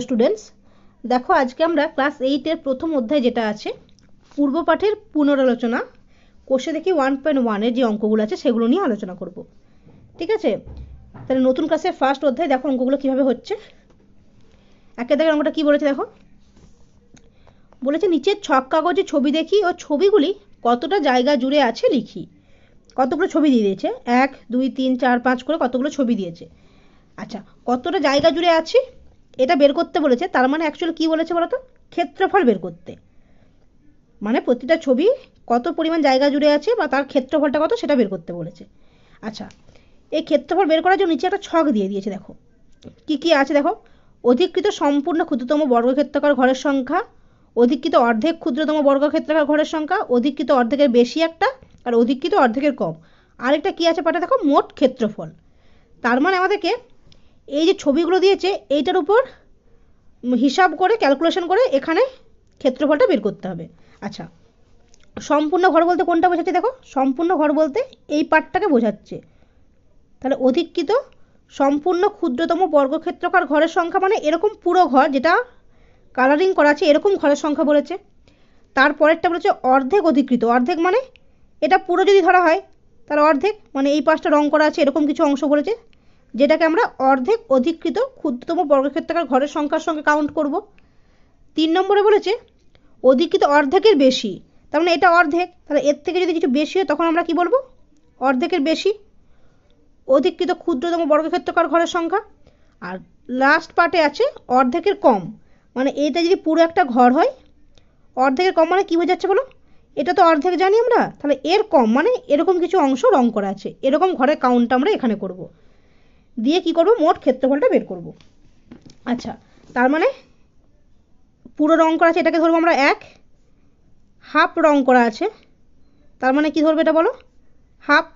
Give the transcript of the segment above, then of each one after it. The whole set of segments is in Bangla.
স্টুডেন্টস, দেখো আজকে আমরা ক্লাস 8 এর প্রথম অধ্যায় যেটা আছে পূর্ব পাঠের পুনরালোচনা কোষে দেখি 1.1 এর যে অঙ্কগুলো আছে সেগুলো নিয়ে আলোচনা করব। ঠিক আছে, তাহলে নতুন ক্লাসের ফার্স্ট অধ্যায় দেখো অঙ্কগুলো কিভাবে হচ্ছে। একে দেখে অঙ্কটা কি বলেছে দেখো, বলেছে নিচের ছক কাগজে ছবি দেখি ও ছবিগুলি কতটা জায়গা জুড়ে আছে লিখি। কতগুলো ছবি দিয়ে দিয়েছে, 1 2 3 4 5 করে কতগুলো ছবি দিয়েছে। আচ্ছা, কতটা জায়গা জুড়ে আছে এটা বের করতে বলেছে, তার মানে অ্যাকচুয়ালি কি বলেছে বলতো, ক্ষেত্রফল বের করতে। মানে প্রতিটা ছবি কত পরিমাণ জায়গা জুড়ে আছে বা তার ক্ষেত্রফলটা কত সেটা বের করতে বলেছে। আচ্ছা, এই ক্ষেত্রফল বের করার জন্য নিচে একটা ছক দিয়ে দিয়েছে। দেখো কি কি আছে দেখো, অধিকৃত সম্পূর্ণ ক্ষুদ্রতম বর্গক্ষেত্রাকার ঘরের সংখ্যা, অধিকৃত অর্ধেক ক্ষুদ্রতম বর্গক্ষেত্রাকার ঘরের সংখ্যা, অধিকৃত অর্ধেকের বেশি একটা, আর অধিকৃত অর্ধেকের কম। আরেকটা কি আছে পাটা দেখো, মোট ক্ষেত্রফল। তার মানে আমাদেরকে এই যে ছবিগুলো দিয়েছে এইটার উপর হিসাব করে ক্যালকুলেশন করে এখানে ক্ষেত্রফলটা বের করতে হবে। আচ্ছা, সম্পূর্ণ ঘর বলতে কোনটা বোঝাচ্ছে দেখো, সম্পূর্ণ ঘর বলতে এই পার্টটাকে বোঝাচ্ছে। তাহলে অধিকৃত সম্পূর্ণ ক্ষুদ্রতম বর্গক্ষেত্রাকার ঘরের সংখ্যা মানে এরকম পুরো ঘর যেটা কালারিং করা আছে এরকম ঘরের সংখ্যা বলেছে। তারপরেরটা বলেছে অর্ধেক অধিকৃত, অর্ধেক মানে এটা পুরো যদি ধরা হয় তার অর্ধেক, মানে এই পাশটা রং করা আছে এরকম কিছু অংশ বলেছে, যেটাকে আমরা অর্ধেক অধিকৃত ক্ষুদ্রতম বর্গক্ষেত্রাকার ঘরের সংখ্যার সঙ্গে কাউন্ট করব। 3 নম্বরে বলেছে অধিকৃত অর্ধেকের বেশি, তার মানে এটা অর্ধেক, তাহলে এর থেকে যদি কিছু বেশি হয় তখন আমরা কি বলবো, অর্ধেকের বেশি। অধিকৃত ক্ষুদ্রতম বর্গক্ষেত্রাকার ঘরের সংখ্যা। আর লাস্ট পার্টে আছে অর্ধেকের কম, মানে এটা যদি পুরো একটা ঘর হয় অর্ধেকের কম মানে কি বোঝাচ্ছে বলো, এটা তো অর্ধেক জানি আমরা, তাহলে এর কম মানে এরকম কিছু অংশ রং করা আছে, এরকম ঘরের কাউন্টটা আমরা এখানে করব, দিয়ে কি করব, মোট ক্ষেত্রফলটা বের করব। আচ্ছা, তার মানে পুরো রং করা আছে এটাকে ধরবো আমরা 1, হাফ রং করা আছে তার মানে কি ধরবে এটা বলো, হাফ।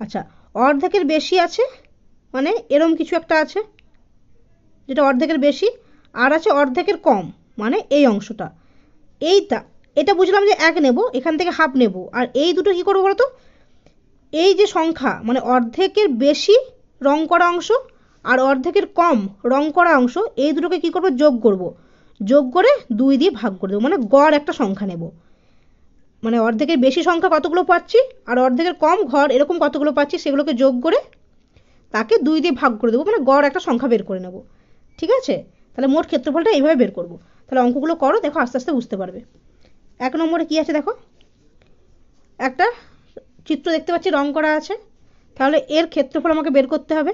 আচ্ছা, অর্ধেকের বেশি আছে মানে এরম কিছু একটা আছে যেটা অর্ধেকের বেশি, আর আছে অর্ধেকের কম মানে এই অংশটা, এইটা এটা বুঝলাম যে 1 নেব, এখান থেকে হাফ নেব, আর এই দুটো কি করবো বলতো, এই যে সংখ্যা মানে অর্ধেকের বেশি রং করা অংশ আর অর্ধেকের কম রং করা অংশ, এই দুটোকে কি করব, যোগ করব, যোগ করে 2 দিয়ে ভাগ করে দেবো, মানে গড় একটা সংখ্যা নেব। মানে অর্ধেকের বেশি সংখ্যা কতগুলো পাচ্ছি আর অর্ধেকের কম ঘর এরকম কতগুলো পাচ্ছি সেগুলোকে যোগ করে তাকে 2 দিয়ে ভাগ করে দেবো, মানে গড় একটা সংখ্যা বের করে নেব। ঠিক আছে, তাহলে মোট ক্ষেত্রফলটা এইভাবে বের করব। তাহলে অঙ্কগুলো করো, দেখো আস্তে আস্তে বুঝতে পারবে। 1 নম্বরে কি আছে দেখো, একটা চিত্র দেখতে পাচ্ছি রং করা আছে, তাহলে এর ক্ষেত্রফল আমাকে বের করতে হবে।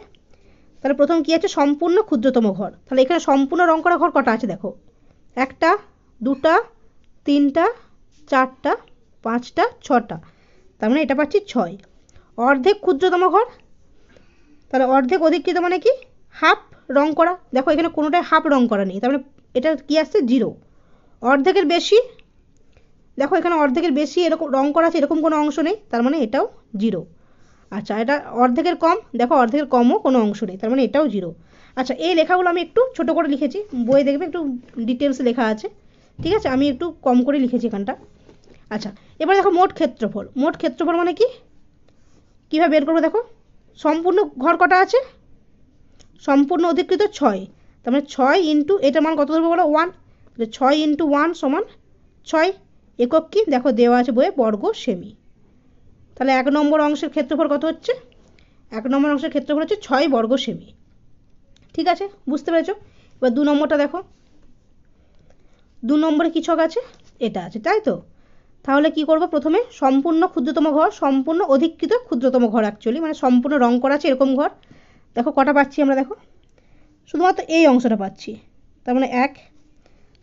তাহলে প্রথম কি আছে, সম্পূর্ণ ক্ষুদ্রতম ঘর। তাহলে এখানে সম্পূর্ণ রং করা ঘর কটা আছে দেখো, 1টা 2টা 3টা 4টা 5টা 6টা, তার মানে এটা পাচ্ছি 6। অর্ধেক ক্ষুদ্রতম ঘর, তাহলে অর্ধেক অধিকৃত মানে কি, হাফ রং করা, দেখো এখানে কোনোটাই হাফ রং করা নেই, তার মানে এটা কি আসছে 0। অর্ধেকের বেশি, দেখো এখানে অর্ধেকের বেশি এরকম রং করা আছে এরকম কোনো অংশ নেই, তার মানে এটাও 0। আচ্ছা, এটা অর্ধেকের কম, দেখো অর্ধেকের কমও কোনো অংশ নেই, তার মানে এটাও 0। আচ্ছা, এই লেখাগুলো আমি একটু ছোট করে লিখেছি, বই দেখবে একটু ডিটেলসে লেখা আছে, ঠিক আছে, আমি একটু কম করে লিখেছি এখানটা। আচ্ছা, এবার দেখো মোট ক্ষেত্রফল, মোট ক্ষেত্রফল মানে কি, কীভাবে বের করবো দেখো, সম্পূর্ণ ঘর কটা আছে, সম্পূর্ণ অধিকৃত 6, তার মানে 6 ইন্টু এটার মান কত ধরবো বলো, 1, 6 ইন্টু 1 সমান 6। একক কি দেখো দেওয়া আছে বইয়ে, বর্গ সেমি। তাহলে 1 নম্বর অংশের ক্ষেত্রফল কত হচ্ছে, 1 নম্বর অংশের ক্ষেত্রফল হচ্ছে 6 বর্গ সেমি। ঠিক আছে, বুঝতে পেরেছো। এবার 2 নম্বরটা দেখো, 2 নম্বরে কি ছক আছে, এটা আছে তাই তো। তাহলে কি করব, প্রথমে সম্পূর্ণ ক্ষুদ্রতম ঘর, সম্পূর্ণ অধিকৃত ক্ষুদ্রতম ঘর অ্যাকচুয়ালি মানে সম্পূর্ণ রং করা আছে এরকম ঘর, দেখো কটা পাচ্ছি আমরা, দেখো শুধুমাত্র এই অংশটা পাচ্ছি, তার মানে 1।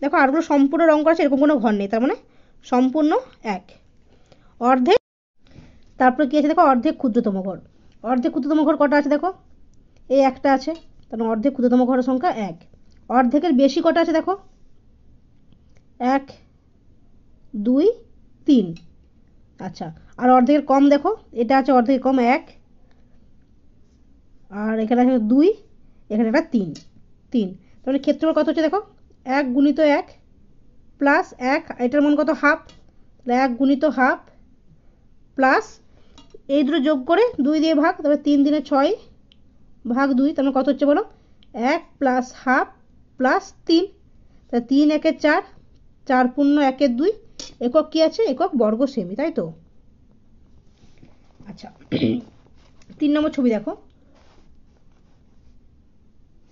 দেখো আরগুলো সম্পূর্ণ রং করা আছে এরকম কোনো ঘর নেই, তার মানে সম্পূর্ণ 1। অর্ধেক, তারপরে কি আছে দেখো, অর্ধেক ক্ষুদ্রতম ঘর, অর্ধেক ক্ষুদ্রতম ঘর কটা আছে দেখো, এই একটা আছে, তার মানে অর্ধেক ক্ষুদ্রতম ঘরের সংখ্যা 1। অর্ধেকের বেশি কটা আছে দেখো, 1 2 3। আচ্ছা, আর অর্ধেকের কম দেখো, এটা আছে অর্ধেকের কম 1, আর এখানে আছে 2, এখানে একটা 3, তাহলে ক্ষেত্রফল কত হচ্ছে দেখো, 1 গুণিত 1 প্লাস 1, এটার মান কত, হাফ, 1 গুণিত হাফ প্লাস এই দুটো যোগ করে 2 দিয়ে ভাগ, তবে 3 দিনে 6 ভাগ 2, তার মানে কত হচ্ছে বলো, 1 প্লাস হাফ প্লাস 3, তাহলে 3 একে 4, 4 পূর্ণ 1 2, একক কি আছে? একক বর্গ সেমি, তাই তো? আচ্ছা 3 নম্বর ছবি দেখো।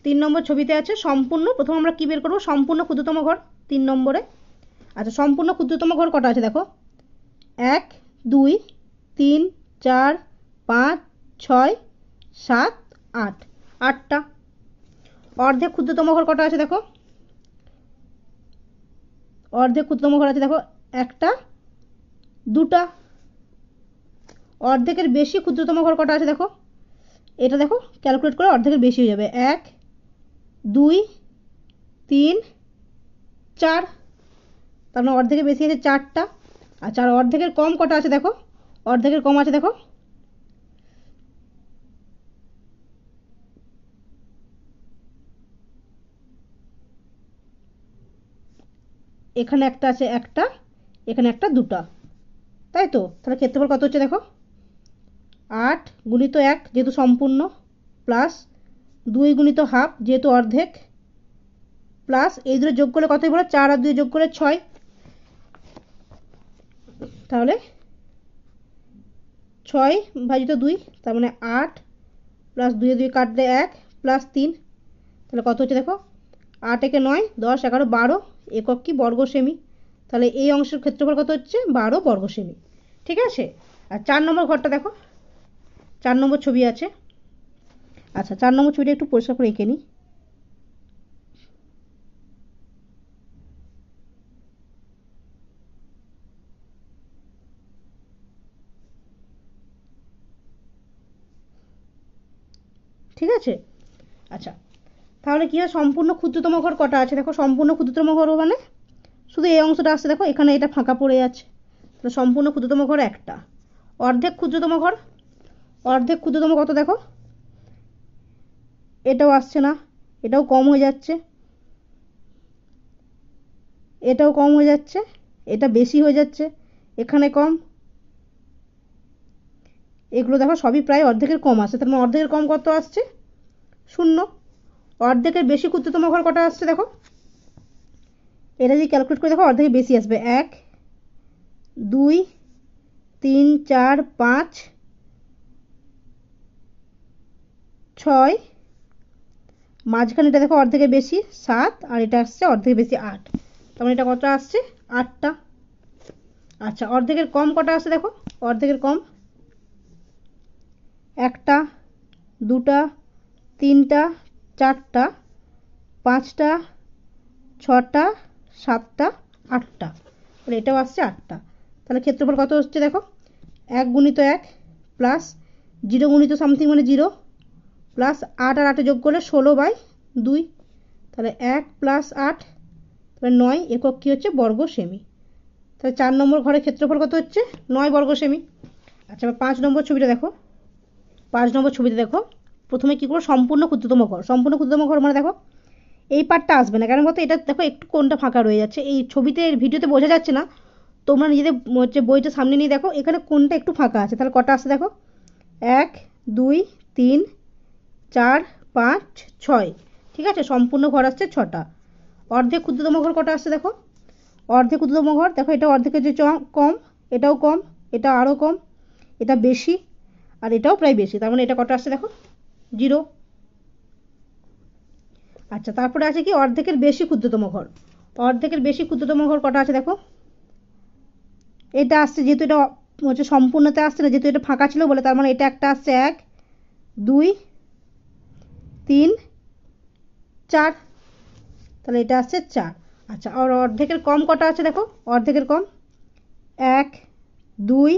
3 নম্বর ছবিতে আছে সম্পূর্ণ, প্রথম আমরা কি বের করব? সম্পূর্ণ ক্ষুদ্রতম ঘর 3 নম্বরে। আচ্ছা সম্পূর্ণ ক্ষুদ্রতম ঘর কটা আছে দেখো? 1 2 3 4 5 6 7 8, 8টা। অর্ধেক ক্ষুদ্রতম ঘর কটা আছে দেখো? অর্ধেক ক্ষুদ্রতম ঘর আছে দেখো একটা, দুটা। অর্ধেকের বেশি ক্ষুদ্রতম ঘর কটা আছে দেখো? এটা দেখো ক্যালকুলেট করে অর্ধেকের বেশি হয়ে যাবে, 1 2 3 4, তার মানে অর্ধেকের বেশি আছে 4টা। আচ্ছা আর অর্ধেকের কম কটা আছে দেখো? অর্ধেকের কম আছে দেখো এখানে একটা আছে একটা, এখানে একটা, দুটা, তাই তো? তাহলে ক্ষেত্রফল কত হচ্ছে দেখো? 8 গুণিত 1 যেহেতু সম্পূর্ণ, প্লাস 2 গুণিত হাফ যেহেতু অর্ধেক, প্লাস এই দুটো যোগ করলে কতই বলো? 4 আর 2 যোগ করলে 6, তাহলে 6 ভাজিত 2, তার মানে 8 প্লাস 2 2 কাটলে 1 প্লাস 3, তাহলে কত হচ্ছে দেখো? 8 একে 9 10 11 12, একক কি? বর্গ সেমি। তাহলে এই অংশের ক্ষেত্রফল কত হচ্ছে? 12 বর্গ সেমি। ঠিক আছে। আর 4 নম্বর ঘরটা দেখো, 4 নম্বর ছবি আছে। আচ্ছা 4 নম্বর ছবিটা একটু পরিষ্কার করে এঁকে নিই। ঠিক আছে। আচ্ছা তাহলে কি হয়? সম্পূর্ণ ক্ষুদ্রতম ঘর কটা আছে দেখো? সম্পূর্ণ ক্ষুদ্রতম ঘর মানে শুধু এই অংশটা আসছে দেখো, এখানে এটা ফাঁকা পড়ে আছে, তাহলে সম্পূর্ণ ক্ষুদ্রতম ঘর একটা। অর্ধেক ক্ষুদ্রতম ঘর, অর্ধেক ক্ষুদ্রতম কত দেখো? এটাও আসছে না, এটাও কম হয়ে যাচ্ছে, এটাও কম হয়ে যাচ্ছে, এটা বেশি হয়ে যাচ্ছে, এখানে কম, এগুলো দেখো সবই প্রায় অর্ধেকের কম আসছে, তার মানে অর্ধেকের কম কত আসছে? 0। অর্ধেকের বেশি ক্ষুদ্রতম ঘর কটা আসছে দেখো? এটা যদি ক্যালকুলেট করে দেখো অর্ধেকের বেশি আসবে 1 2 3 4 5 6, মাঝখানে এটা দেখো অর্ধেকের বেশি 7, আর এটা আসছে অর্ধেকের বেশি 8, তার মানে এটা কত আসছে? 8টা। আচ্ছা অর্ধেকের কম কটা আসছে দেখো? অর্ধেকের কম একটা, দুটা, তিনটা, চারটা, পাঁচটা, ছটা, সাতটা, আটটা, তাহলে এটাও আসছে 8টা। তাহলে ক্ষেত্রফল কত হচ্ছে দেখো? 1 গুণিত 1 প্লাস 0 গুণিত সামথিং মানে 0, প্লাস 8 আর 8 যোগ করলে 16/2, তাহলে 1 প্লাস 8, তাহলে 9, একক কি হচ্ছে? বর্গ সেমি। তাহলে 4 নম্বর ঘরের ক্ষেত্রফল কত হচ্ছে? 9 বর্গ সেমি। আচ্ছা 5 নম্বর ছবিটা দেখো। 5 নম্বর ছবিতে দেখো প্রথমে কি করবো? সম্পূর্ণ ক্ষুদ্রতম ঘর। সম্পূর্ণ ক্ষুদ্রতম ঘর মানে দেখো এই পার্টটা আসবে না, কারণ কত? এটা দেখো একটু কোণটা ফাঁকা রয়ে যাচ্ছে, এই ছবিতে ভিডিওতে বোঝা যাচ্ছে না, তোমরা নিজেদের হচ্ছে বইটা সামনে নিয়ে দেখো, এখানে কোণটা একটু ফাঁকা আছে। তাহলে কটা আসছে দেখো? 1 2 3 4 5 6, ঠিক আছে। সম্পূর্ণ ঘর আসছে 6টা। অর্ধেক ক্ষুদ্রতম ঘর কটা আসছে দেখো? অর্ধেক ক্ষুদ্রতম ঘর দেখো এটা অর্ধেকের যে কম, এটাও কম, এটা আরও কম, এটা বেশি, আর এটাও প্রায় বেশি, তার মানে এটা কটা আসছে দেখো? 0। আচ্ছা তারপরে আছে কি? অর্ধেকের বেশি ক্ষুদ্রতম ঘর। অর্ধেকের বেশি ক্ষুদ্রতম ঘর কটা আছে দেখো? এটা আসছে, যেহেতু এটা হচ্ছে সম্পূর্ণতে আসছে না, যেহেতু এটা ফাঁকা ছিল বলে, তার মানে এটা একটা আসছে 1 2 3 4, তাহলে এটা আসছে 4। আচ্ছা আর অর্ধেকের কম কটা আছে দেখো? অর্ধেকের কম 1 2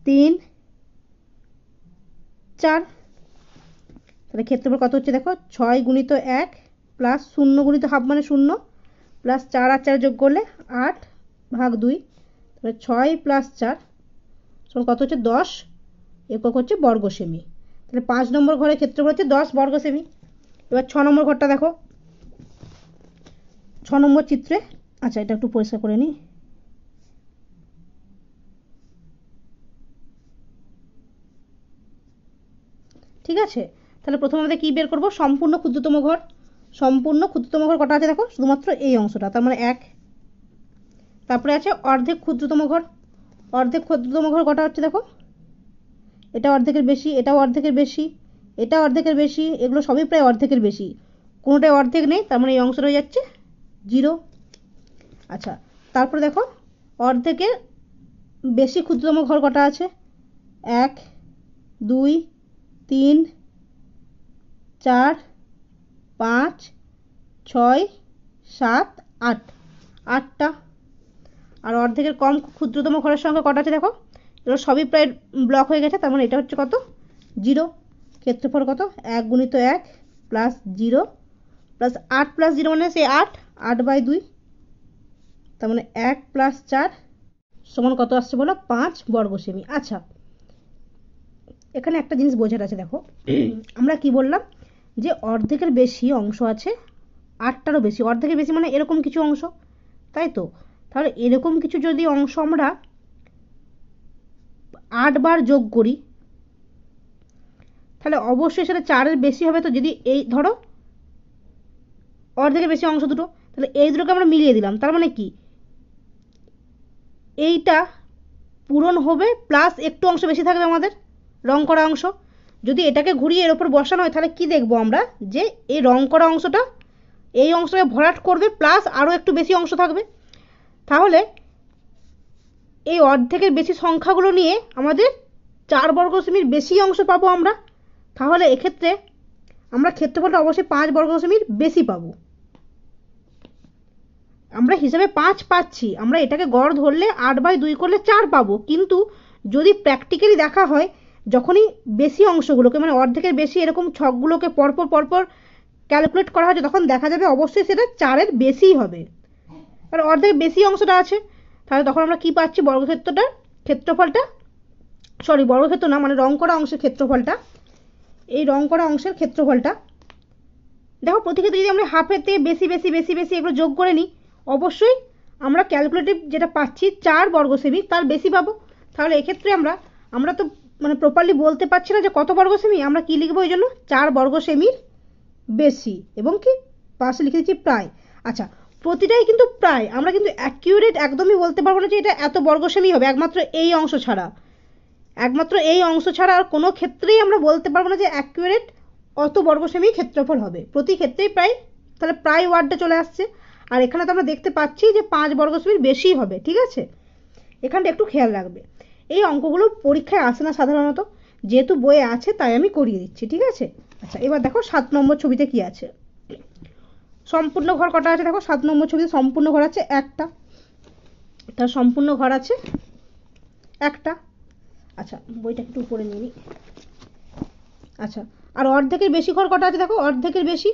3 4, তাহলে ক্ষেত্রফল কত হচ্ছে দেখো? 6 গুণিত 1 প্লাস 0 গুণিত হাফ মানে 0, প্লাস 4 আর 4 যোগ করলে 8/2, তাহলে 6 প্লাস 4 সমান কত হচ্ছে? 10, একক হচ্ছে বর্গ সেমি। তাহলে 5 নম্বর ঘরের ক্ষেত্রফল হচ্ছে 10 বর্গ সেমি। এবার 6 নম্বর ঘরটা দেখো, 6 নম্বর চিত্রে। আচ্ছা এটা একটু পরিষ্কার করে নিই। ঠিক আছে, তাহলে প্রথমে আমাদের কি বের করব? সম্পূর্ণ ক্ষুদ্রতম ঘর। সম্পূর্ণ ক্ষুদ্রতম ঘর কটা আছে দেখো, শুধুমাত্র এই অংশটা, তার মানে 1। তারপরে আছে অর্ধেক ক্ষুদ্রতম ঘর। অর্ধেক ক্ষুদ্রতম ঘর কটা হচ্ছে দেখো, এটা অর্ধেকের বেশি, এটাও অর্ধেকের বেশি, এটা অর্ধেকের বেশি, এগুলো সবই প্রায় অর্ধেকের বেশি, কোনোটাই অর্ধেক নেই, তার মানে এই অংশটা হয়ে যাচ্ছে 0। আচ্ছা, তারপরে দেখো অর্ধেকের বেশি ক্ষুদ্রতম ঘর কটা আছে, 1 2 3 4 5 6 7 8, 8টা। আর অর্ধেকের কম ক্ষুদ্রতম ঘরের সংখ্যা কটা আছে দেখো, এগুলো সবই প্রায় ব্লক হয়ে গেছে, তার মানে এটা হচ্ছে কত, 0। ক্ষেত্রফল কত, 1 গুণিত 1 প্লাস 0 প্লাস 8 প্লাস 0 মানে সেই 8, 8/2, তার মানে 1 প্লাস 4 সমান কত আসছে বলো, 5 বর্গ সেমি। আচ্ছা, এখানে একটা জিনিস বোঝার আছে দেখো, আমরা কি বললাম যে অর্ধেকের বেশি অংশ আছে, 8টারও বেশি, অর্ধেকের বেশি মানে এরকম কিছু অংশ, তাই তো। তাহলে এরকম কিছু যদি অংশ আমরা 8 বার যোগ করি, তাহলে অবশ্যই সেটা 4-এর বেশি হবে। তো যদি এই ধরো অর্ধেকের বেশি অংশ দুটো, তাহলে এই দুটোকে আমরা মিলিয়ে দিলাম, তার মানে কি এইটা পূরণ হবে প্লাস একটু অংশ বেশি থাকবে আমাদের রং করা অংশ। যদি এটাকে ঘুরিয়ে এর উপর বসানো হয়, তাহলে কি দেখবো আমরা, যে এই রং করা অংশটা এই অংশটাকে ভরাট করবে প্লাস আরও একটু বেশি অংশ থাকবে। তাহলে এই অর্ধেকের বেশি সংখ্যাগুলো নিয়ে আমাদের 4 বর্গ সেমির বেশি অংশ পাবো আমরা। তাহলে এক্ষেত্রে আমরা ক্ষেত্রফলটা অবশ্যই 5 বর্গ সেমির বেশি পাবো। আমরা হিসাবে 5 পাচ্ছি, আমরা এটাকে গড় ধরলে 8/2 করলে 4 পাবো, কিন্তু যদি প্র্যাকটিক্যালি দেখা হয়, যখনই বেশি অংশগুলোকে মানে অর্ধেকের বেশি এরকম ছকগুলোকে পরপর পরপর ক্যালকুলেট করা হচ্ছে, তখন দেখা যাবে অবশ্যই সেটা 4-এর বেশিই হবে, আর অর্ধেকের বেশি অংশটা আছে। তাহলে তখন আমরা কি পাচ্ছি, বর্গক্ষেত্রটার ক্ষেত্রফলটা, সরি বর্গক্ষেত্র না, মানে রং করা অংশের ক্ষেত্রফলটা, এই রং করা অংশের ক্ষেত্রফলটা দেখো, প্রতি ক্ষেত্রে যদি আমরা হাফেতে বেশি বেশি বেশি বেশি এগুলো যোগ করে নিই, অবশ্যই আমরা ক্যালকুলেটিভ যেটা পাচ্ছি 4 বর্গ সেমি তার বেশি পাবো। তাহলে এক্ষেত্রে আমরা তো মানে প্রপারলি বলতে পারছি না যে কত বর্গ সেমি, আমরা কি লিখবো, এই জন্য 4 বর্গ সেমির বেশি, এবং কি পাশে লিখে দিচ্ছি প্রায়। আচ্ছা, প্রতিটাই কিন্তু প্রায়, আমরা কিন্তু অ্যাকিউরেট একদমই বলতে পারবো না যে এটা এত বর্গ সেমি হবে, একমাত্র এই অংশ ছাড়া, একমাত্র এই অংশ ছাড়া আর কোনো ক্ষেত্রেই আমরা বলতে পারবো না যে অ্যাকিউরেট অত বর্গ সেমি ক্ষেত্রফল হবে, প্রতি ক্ষেত্রেই প্রায়। তাহলে প্রায় ওয়ার্ডটা চলে আসছে, আর এখানে তো আমরা দেখতে পাচ্ছি যে 5 বর্গ সেমির বেশি হবে, ঠিক আছে। এখানটা একটু খেয়াল রাখবে, এই অঙ্কগুলো পরীক্ষায় আসে না সাধারণত, যেহেতু বইয়ে আছে তাই আমি করিয়ে দিচ্ছি, ঠিক আছে। আচ্ছা, এবার দেখো 7 নম্বর ছবিতে কি আছে, সম্পূর্ণ ঘর কটা আছে দেখো, 7 নম্বর ছবিতে সম্পূর্ণ ঘর আছে একটা, তার সম্পূর্ণ ঘর আছে একটা। আচ্ছা, বইটা একটু উপরে নিয়ে নিই। আচ্ছা, আর অর্ধেকের বেশি ঘর কটা আছে দেখো, অর্ধেকের বেশি।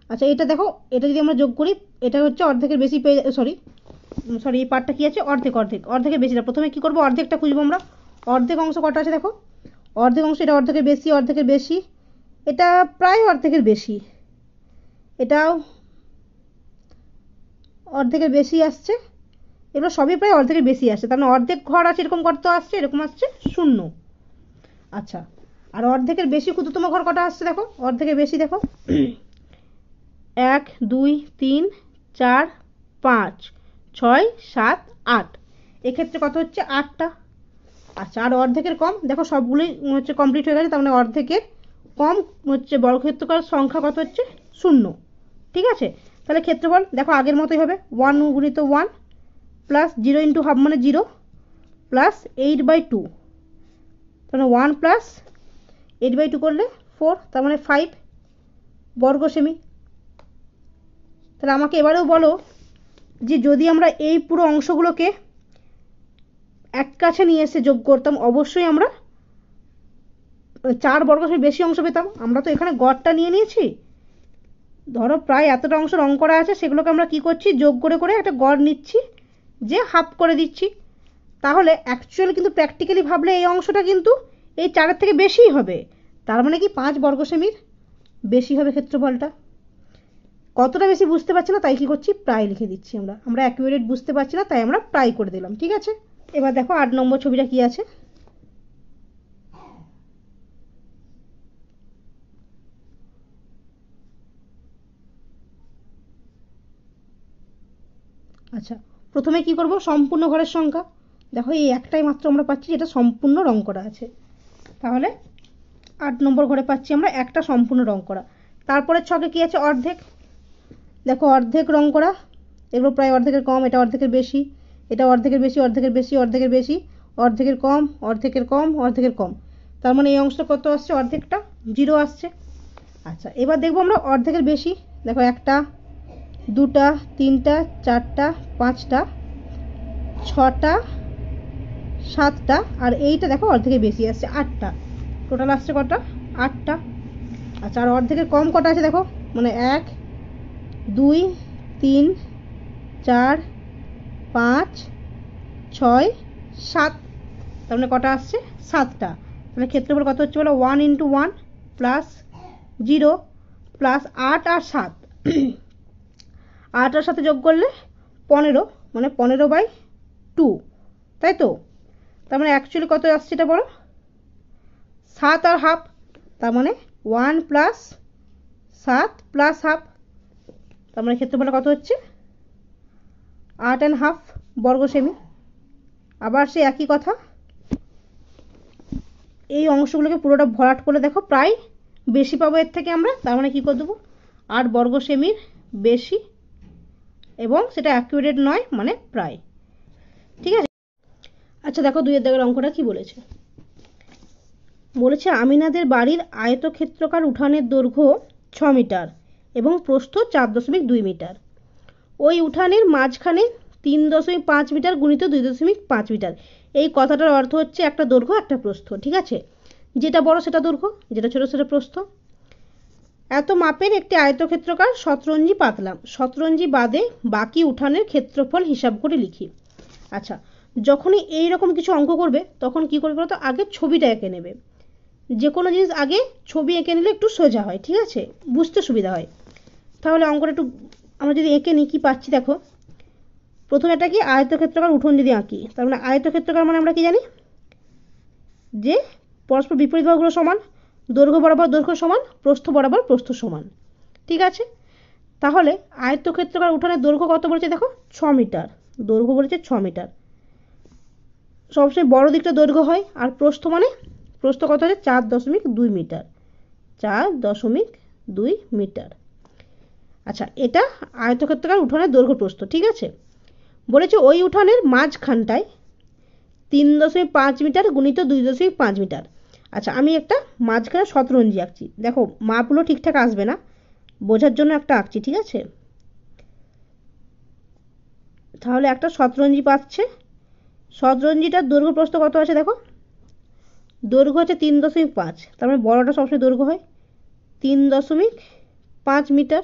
আচ্ছা, এটা দেখো, এটা যদি আমরা যোগ করি, এটা হচ্ছে অর্ধেকের বেশি পেয়ে, সরি এই পার্টটা কি আছে, অর্ধেক, অর্ধেকের বেশিটা প্রথমে কি করবো, অর্ধেকটা খুঁজবো আমরা। অর্ধেক অংশ কটা আছে দেখো, অর্ধেক অংশ, এটা অর্ধেকের বেশি, অর্ধেকের বেশি, এটা প্রায় অর্ধেকের বেশি, এটাও অর্ধেকের বেশি আসছে, এগুলো সবই প্রায় অর্ধেকের বেশি আসছে, তার মানে অর্ধেক ঘর আছে এরকম কত আসছে, এরকম আসছে 0। আচ্ছা, আর অর্ধেকের বেশি ক্ষুদ্রতম ঘর কটা আসছে দেখো, অর্ধেকের বেশি দেখো 1 2 3 4 5 6 7 8, এক্ষেত্রে কত হচ্ছে 8টা। আচ্ছা, আর অর্ধেকের কম দেখো, সবগুলোই হচ্ছে কমপ্লিট হয়ে গেছে, তার মানে অর্ধেকের কম হচ্ছে বর্গক্ষেত্রকার সংখ্যা কত হচ্ছে 0, ঠিক আছে। তাহলে ক্ষেত্রফল দেখো আগের মতোই হবে, 1 গুণিত 1 প্লাস 0 ইন্টু হাফ মানে 0 প্লাস 8/2, তাহলে 1 প্লাস 8/2 করলে 4, তার মানে 5 বর্গ সেমি। তাহলে আমাকে এবারেও বলো যে যদি আমরা এই পুরো অংশগুলোকে এক কাছে নিয়ে এসে যোগ করতাম, অবশ্যই আমরা 4 বর্গ সেমি বেশি অংশ পেতাম। আমরা তো এখানে গড়টা নিয়ে নিয়েছি, ধরো প্রায় এতটা অংশ রং করা আছে, সেগুলোকে আমরা কি করছি, যোগ করে করে একটা গড় নিচ্ছি, যে হাফ করে দিচ্ছি। তাহলে অ্যাকচুয়ালি কিন্তু প্র্যাকটিক্যালি ভাবলে এই অংশটা কিন্তু এই 4-এর থেকে বেশিই হবে, তার মানে কি 5 বর্গ সেমির বেশি হবে ক্ষেত্রফলটা। কতটা বেশি বুঝতে পারছি না, তাই কি করছি, প্রায় লিখে দিচ্ছি। আমরা অ্যাকুরেট বুঝতে পারছি না, তাই আমরা প্রায় করে দিলাম, ঠিক আছে। এবার দেখো 8 নম্বর ছবিটা কি আছে, আচ্ছা, প্রথমে কি করব, সম্পূর্ণ ঘরের সংখ্যা। দেখো এই একটাই মাত্র আমরা পাচ্ছি যেটা সম্পূর্ণ রং করা আছে, তাহলে 8 নম্বর ঘরে পাচ্ছি আমরা একটা সম্পূর্ণ রং করা। তারপরে ছকে কি আছে, অর্ধেক। দেখো অর্ধেক রং করা, এগুলো প্রায় অর্ধেকের কম, এটা অর্ধেকের বেশি, এটা অর্ধেকের বেশি, অর্ধেকের বেশি, অর্ধেকের বেশি, অর্ধেকের কম, অর্ধেকের কম, অর্ধেকের কম। তার মানে এই অংশটা কত আসছে, অর্ধেকটা 0 আসছে। আচ্ছা, এবার দেখবো আমরা অর্ধেকের বেশি। দেখো একটা, দুটা, তিনটা, চারটা, পাঁচটা, ছটা, সাতটা, আর এইটা দেখো অর্ধেকের বেশি আসছে, 8টা। টোটাল আসছে কটা, 8টা। আচ্ছা, আর অর্ধেকের কম কটা আছে দেখো, মানে 1 2 3 4 5 6 7, তার মানে কটা আসছে, 7টা। তাহলে ক্ষেত্রফল কত হচ্ছে বলো, 1 × 1 প্লাস 0 প্লাস 8 আর 7, 8 আর 7 যোগ করলে 15, মানে 15/2, তাই তো? তার মানে অ্যাকচুয়ালি কত আসছে এটা বলো, 7 আর হাফ। তার মানে 1 + 7 + হাফ, তার মানে ক্ষেত্রফল কত হচ্ছে, 8.5 বর্গ সেমি। আবার সেই একই কথা, এই অংশগুলোকে পুরোটা ভরাট করে দেখো প্রায় বেশি পাবো এর থেকে আমরা, তার মানে কি করে দেবো, 8 বর্গ সেমির বেশি, এবং সেটা অ্যাকুরেট নয়, মানে প্রায়। ঠিক আছে। আচ্ছা দেখো 2 এর দাগের অঙ্কটা কি বলেছে। বলেছে আমিনাদের বাড়ির আয়তক্ষেত্রাকার উঠানের দৈর্ঘ্য 6 মিটার এবং প্রস্থ 4.2 মিটার। ওই উঠানের মাঝখানে 3.5 মিটার গুণিত 2.5 মিটার। এই কথাটার অর্থ হচ্ছে একটা দৈর্ঘ্য একটা প্রস্থ, ঠিক আছে? যেটা বড় সেটা দৈর্ঘ্য, যেটা ছোট সেটা প্রস্থ। এত মাপের একটি আয়তক্ষেত্রাকার শতরঞ্জি পাতলাম, শতরঞ্জি বাদে বাকি উঠানের ক্ষেত্রফল হিসাব করে লিখি। আচ্ছা, যখনই এইরকম কিছু অঙ্ক করবে তখন কি করবে বলতো, আগে ছবিটা এঁকে নেবে। যে কোনো জিনিস আগে ছবি এঁকে নিলে একটু সোজা হয়, ঠিক আছে, বুঝতে সুবিধা হয়। তাহলে অঙ্কটা একটু আমরা যদি এঁকে নিই, কি পাচ্ছি দেখো। প্রথমে এটা কি, আয়তক্ষেত্রাকার উঠোন যদি আঁকি, তার মানে আয়তক্ষেত্রাকার মানে আমরা কি জানি, যে পরস্পর বিপরীত বাহুগুলো সমান, দৈর্ঘ্য বরাবর দৈর্ঘ্য সমান, প্রস্থ বরাবর প্রস্থ সমান, ঠিক আছে? তাহলে আয়তক্ষেত্রাকার উঠানের দৈর্ঘ্য কত বলেছে দেখো, 6 মিটার, দৈর্ঘ্য বলেছে 6 মিটার। সবসময় বড় দিকটা দৈর্ঘ্য হয়, আর প্রস্থ মানে, প্রস্থ কত হচ্ছে 4.2 মিটার, 4.2 মিটার। আচ্ছা, এটা আয়তক্ষেত্রাকার উঠানের দৈর্ঘ্য প্রস্থ, ঠিক আছে? বলেছে ওই উঠানের মাঝখানটায় 3.5 মিটার গুণিত 2.5 মিটার। আচ্ছা, আমি একটা মাঝখানে শতরঞ্জি আঁকছি। দেখো মাপগুলো ঠিকঠাক আসবে না, বোঝার জন্য একটা আঁকছি, ঠিক আছে? তাহলে একটা শতরঞ্জি পাচ্ছে, শতরঞ্জিটার দৈর্ঘ্য প্রস্থ কত আছে দেখো, দৈর্ঘ্য হচ্ছে 3.5, তার মানে বড়টা সবসময় দৈর্ঘ্য হয় 3.5 মিটার।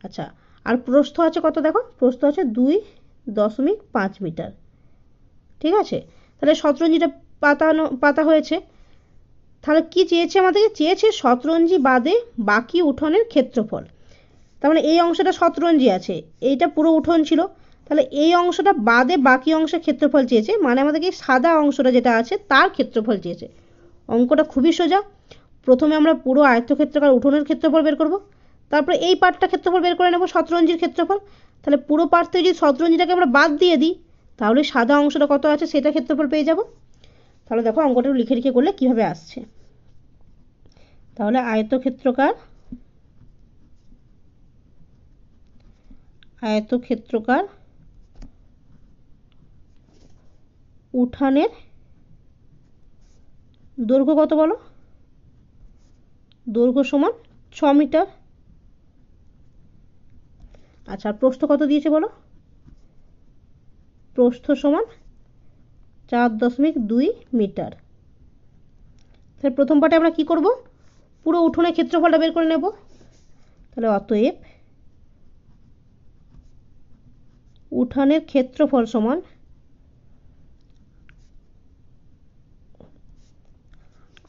আচ্ছা, আর প্রস্থ আছে কত দেখো, প্রস্থ আছে 2.5 মিটার, ঠিক আছে? তাহলে শতরঞ্জিটা পাতা হয়েছে। তাহলে কি চেয়েছে আমাদেরকে, চেয়েছে শতরঞ্জি বাদে বাকি উঠোনের ক্ষেত্রফল। তার মানে এই অংশটা শতরঞ্জি আছে, এইটা পুরো উঠোন ছিল, তাহলে এই অংশটা বাদে বাকি অংশের ক্ষেত্রফল চেয়েছে, মানে আমাদেরকে সাদা অংশটা যেটা আছে তার ক্ষেত্রফল চেয়েছে। অঙ্কটা খুবই সোজা। প্রথমে আমরা পুরো আয়তক্ষেত্রাকার উঠোনের ক্ষেত্রফল বের করব, তারপরে এই পার্টটা ক্ষেত্রফল বের করে নেব, শতরঞ্জির ক্ষেত্রফল। তাহলে পুরো পার্ট থেকে যদি শতরঞ্জিটাকে আমরা বাদ দিয়ে দিই, তাহলে সাদা অংশটা কত আছে সেটা ক্ষেত্রফল পেয়ে যাব। তাহলে দেখো অঙ্কটা লিখে লিখে করলে কিভাবে আসছে। তাহলে আয়তক্ষেত্রাকার উঠানের দৈর্ঘ্য কত বলো, দৈর্ঘ্য সমান 6 মিটার। আচ্ছা, প্রস্থ কত দিয়েছে বলো, প্রস্থ সমান 4.2 মিটার। তাহলে প্রথম পার্টে আমরা কি করব, পুরো উঠোনের ক্ষেত্রফলটা বের করে নেব। তাহলে অতএব উঠানের ক্ষেত্রফল সমান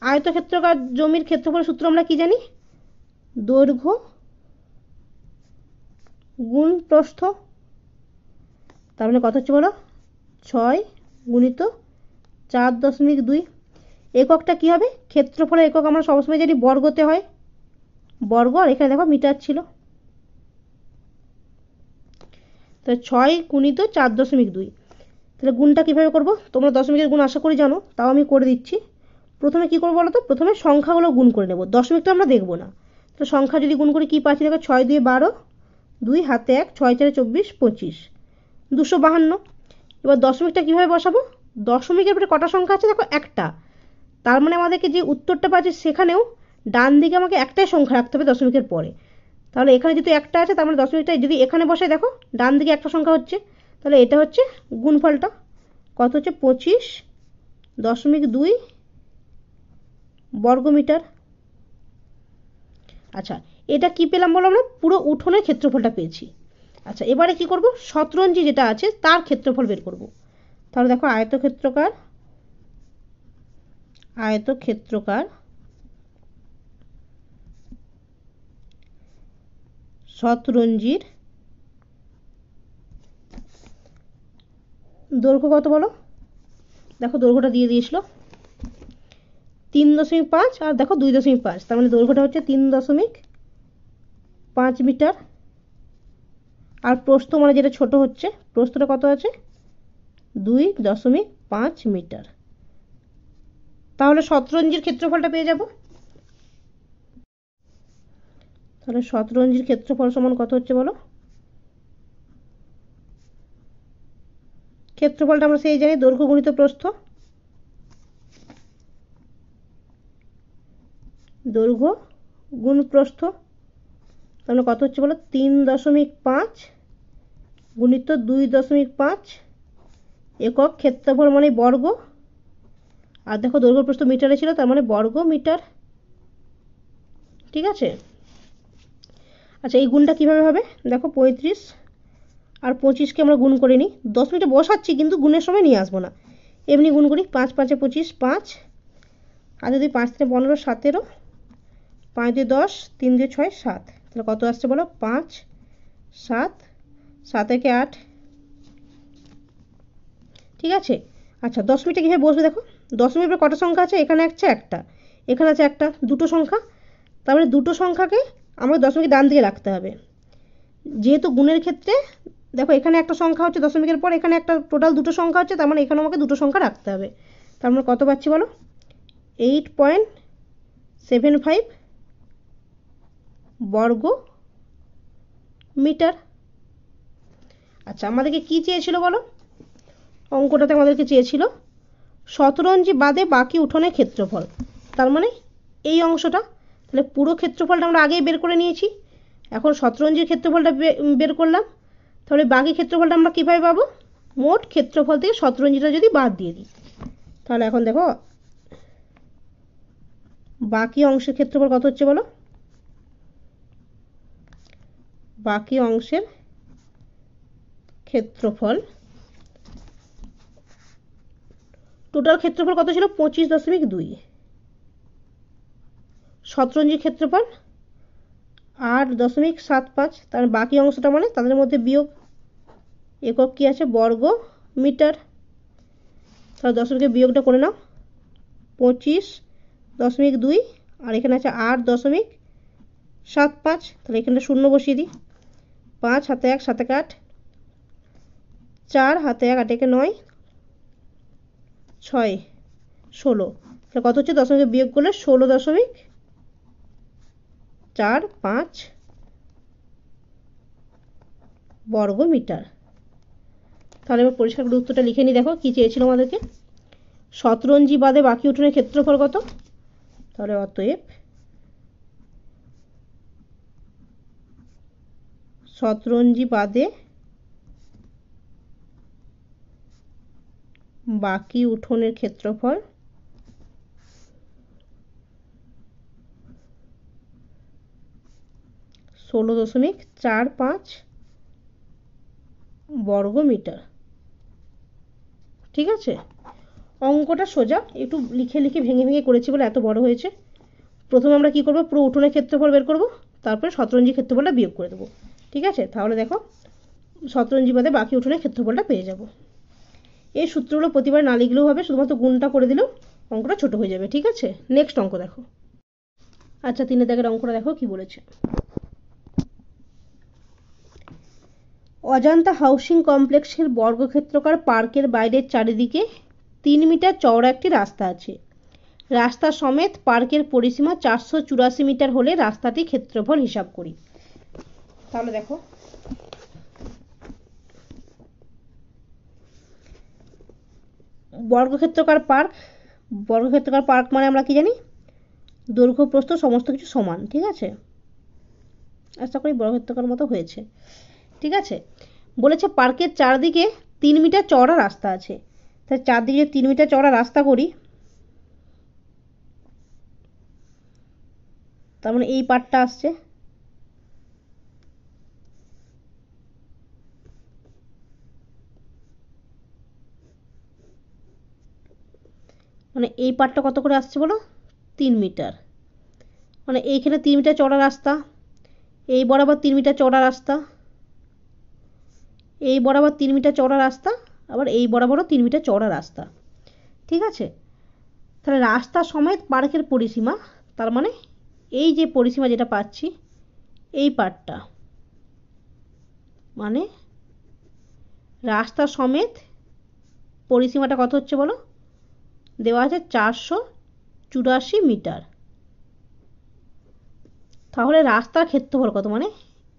আয়তক্ষেত্রাকার জমির ক্ষেত্রফল সূত্র আমরা কি জানি, দৈর্ঘ্য গুণ প্রস্থ। তার মানে কত হচ্ছে বলো, 6 গুণিত 4.2। এককটা কি হবে, ক্ষেত্রফলের একক আমরা সবসময় জানি বর্গতে হয়, বর্গ, আর এখানে দেখো মিটার ছিল। তাহলে 6 গুণিত 4.2। তাহলে গুণটা কীভাবে করব? তোমরা দশমিকের গুণ আশা করি জানো, তাও আমি করে দিচ্ছি। প্রথমে কী করবো বলো তো? প্রথমে সংখ্যাগুলো গুণ করে নেব, দশমিকটা আমরা দেখবো না। তো সংখ্যা যদি গুণ করি কী পাচ্ছি দেখো, 6 2 12, 2 হাতে 1, 6 4 24, 25, 252। এবার দশমিকটা কীভাবে বসাবো? দশমিকের পরে কটা সংখ্যা আছে দেখো, একটা। তার মানে আমাদেরকে যে উত্তরটা পাচ্ছি সেখানেও ডান দিকে আমাকে একটাই সংখ্যা রাখতে হবে দশমিকের পরে। তাহলে এখানে যেহেতু একটা আছে, তার মানে দশমিকটা যদি এখানে বসাই দেখো ডান দিকে একটা সংখ্যা হচ্ছে, তাহলে এটা হচ্ছে গুণফলটা। কত হচ্ছে? 25.2 বর্গমিটার। আচ্ছা, এটা কি পেলাম বলো? আমরা পুরো উঠোনের ক্ষেত্রফলটা পেয়েছি। আচ্ছা, এবারে কি করব? শতরঞ্জি যেটা আছে তার ক্ষেত্রফল বের করব। তাহলে দেখো, আয়তক্ষেত্রকার শতরঞ্জির দৈর্ঘ্য কত বলো? দেখো দৈর্ঘ্যটা দিয়ে দিয়েছিল 3.5 আর দেখো 2.5, তার মানে দৈর্ঘ্যটা হচ্ছে 3.5 মিটার। আর প্রস্থ মানে যেটা ছোট হচ্ছে, প্রস্থটা কত আছে? 2.5 মিটার। তাহলে শতরঞ্জির ক্ষেত্রফলটা পেয়ে যাব। তাহলে শতরঞ্জির ক্ষেত্রফল সমান কত হচ্ছে বলো? ক্ষেত্রফলটা আমরা সেই জানি, দৈর্ঘ্য গুণিত প্রস্থ। দৈর্ঘ্য গুণ প্রস্থ, তাহলে কত হচ্ছে বলো? 3.5 গুণিত 2.5 একক। ক্ষেত্রফল মানে বর্গ, আর দেখো দৈর্ঘ্য প্রস্থ মিটারে ছিল, তার মানে বর্গ মিটার। ঠিক আছে। আচ্ছা, এই গুণটা কিভাবে হবে দেখো, 35 আর 25কে আমরা গুণ করে নিই। দশমিকটা বসাচ্ছি কিন্তু গুণের সময় নিয়ে আসবো না, এমনি গুণ করি। 5 5 25, 5 আর যদি 5 3 15, 17, 5 2 10, 3 2 6, 7। তাহলে কত আসছে বলো? 5 7 7 1 8। ঠিক আছে। আচ্ছা, দশমিকটা কীভাবে বসবে দেখো, দশমিকের পরে কটা সংখ্যা আছে? এখানে আছে একটা, এখানে আছে একটা, দুটো সংখ্যা। তার মানে দুটো সংখ্যাকে আমাকে দশমিকের ডান দিকে রাখতে হবে। যেহেতু গুণের ক্ষেত্রে দেখো এখানে একটা সংখ্যা হচ্ছে দশমিকের পর, এখানে একটা, টোটাল দুটো সংখ্যা হচ্ছে, তার মানে এখানে আমাকে দুটো সংখ্যা রাখতে হবে। তার মানে কত পাচ্ছি বলো? 8.75 বর্গ মিটার। আচ্ছা, আমাদেরকে কি চেয়েছিল বলো? অঙ্কটাতে আমাদেরকে চেয়েছিল শতরঞ্জি বাদে বাকি উঠোনের ক্ষেত্রফল। তার মানে এই অংশটা। তাহলে পুরো ক্ষেত্রফলটা আমরা আগেই বের করে নিয়েছি, এখন শতরঞ্জির ক্ষেত্রফলটা বের করলাম। তাহলে বাকি ক্ষেত্রফলটা আমরা কীভাবে পাবো? মোট ক্ষেত্রফল থেকে শতরঞ্জিটা যদি বাদ দিয়ে দিই, তাহলে এখন দেখো বাকি অংশের ক্ষেত্রফল কত হচ্ছে বলো? বাকি অংশের ক্ষেত্রফল, টোটাল ক্ষেত্রফল কত ছিল? 25.2। শতরঞ্জির ক্ষেত্রফল 8.75। তার বাকি অংশটা মানে তাদের মধ্যে বিয়োগ। একক কি আছে? বর্গ মিটার। তাহলে দশমিকের বিয়োগটা করে নাও, 25.2 আর এখানে আছে 8.75। তাহলে এখানে শূন্য বসিয়ে দিই। 5 হাতে 1, 7 1 8, 4 হাতে 1, 8 1 9, 6 16। তাহলে কত হচ্ছে? দশমিকের বিয়োগ করলে 16.45 বর্গ মিটার। তাহলে এবার পরিষ্কার করে উত্তরটা লিখে নিই। দেখো কি চেয়েছিল আমাদেরকে, শতরঞ্জি বাদে বাকি উঠোনের ক্ষেত্রফল কত? তাহলে অতএব শতরঞ্জি বাদে বাকি উঠোনের ক্ষেত্রফল 16.45 বর্গ মিটার। ঠিক আছে। অঙ্কটা সোজা, একটু লিখে লিখে ভেঙে ভেঙে করেছি বলে এত বড় হয়েছে। প্রথমে আমরা কি করব? পুরো উঠোনের ক্ষেত্রফল বের করব, তারপরে শতরঞ্জি ক্ষেত্রফলটা বিয়োগ করে দেবো। ঠিক আছে। তাহলে দেখো শতরঞ্জি বাদে বাকি উঠোনের ক্ষেত্রফলটা পেয়ে যাব। এই সূত্রগুলো প্রতিবার না লিখলেও হবে, শুধুমাত্র গুণটা করে দিলেও অঙ্কটা ছোট হয়ে যাবে। ঠিক আছে। নেক্সট অঙ্ক দেখো। আচ্ছা, 3 দাগের অঙ্কটা দেখো কি বলেছে। অজন্তা হাউসিং কমপ্লেক্সের বর্গক্ষেত্রাকার পার্কের বাইরের চারিদিকে 3 মিটার চওড়া একটি রাস্তা আছে। রাস্তা সমেত পার্কের পরিসীমা 484 মিটার হলে রাস্তাটি ক্ষেত্রফল হিসাব করি। তাহলে দেখো বর্গক্ষেত্রাকার পার্ক মানে আমরা কি জানি, দৈর্ঘ্য প্রস্থ সমস্ত কিছু সমান, ঠিক আছে। আশা করি বর্গক্ষেত্রাকার মতো হয়েছে, ঠিক আছে। বলেছে পার্কের চারদিকে 3 মিটার চওড়া রাস্তা আছে, তাই চারদিকে 3 মিটার চওড়া রাস্তা করি, তার মানে এই পার্টটা আসছে, মানে এই পার্টটা কত করে আসছে বলো, 3 মিটার, মানে এইখানে 3 মিটার চওড়া রাস্তা, এই বরাবর 3 মিটার চওড়া রাস্তা, এই বরাবর 3 মিটার চওড়া রাস্তা, আবার এই বরাবরও 3 মিটার চওড়া রাস্তা, ঠিক আছে। তাহলে রাস্তা সমেত পার্কের পরিসীমা, তার মানে এই যে পরিসীমা যেটা পাচ্ছি এই পার্টটা, মানে রাস্তা সমেত পরিসীমাটা কত হচ্ছে বলো, দেওয়া আছে 484 মিটার। তাহলে রাস্তার ক্ষেত্রফল কত, মানে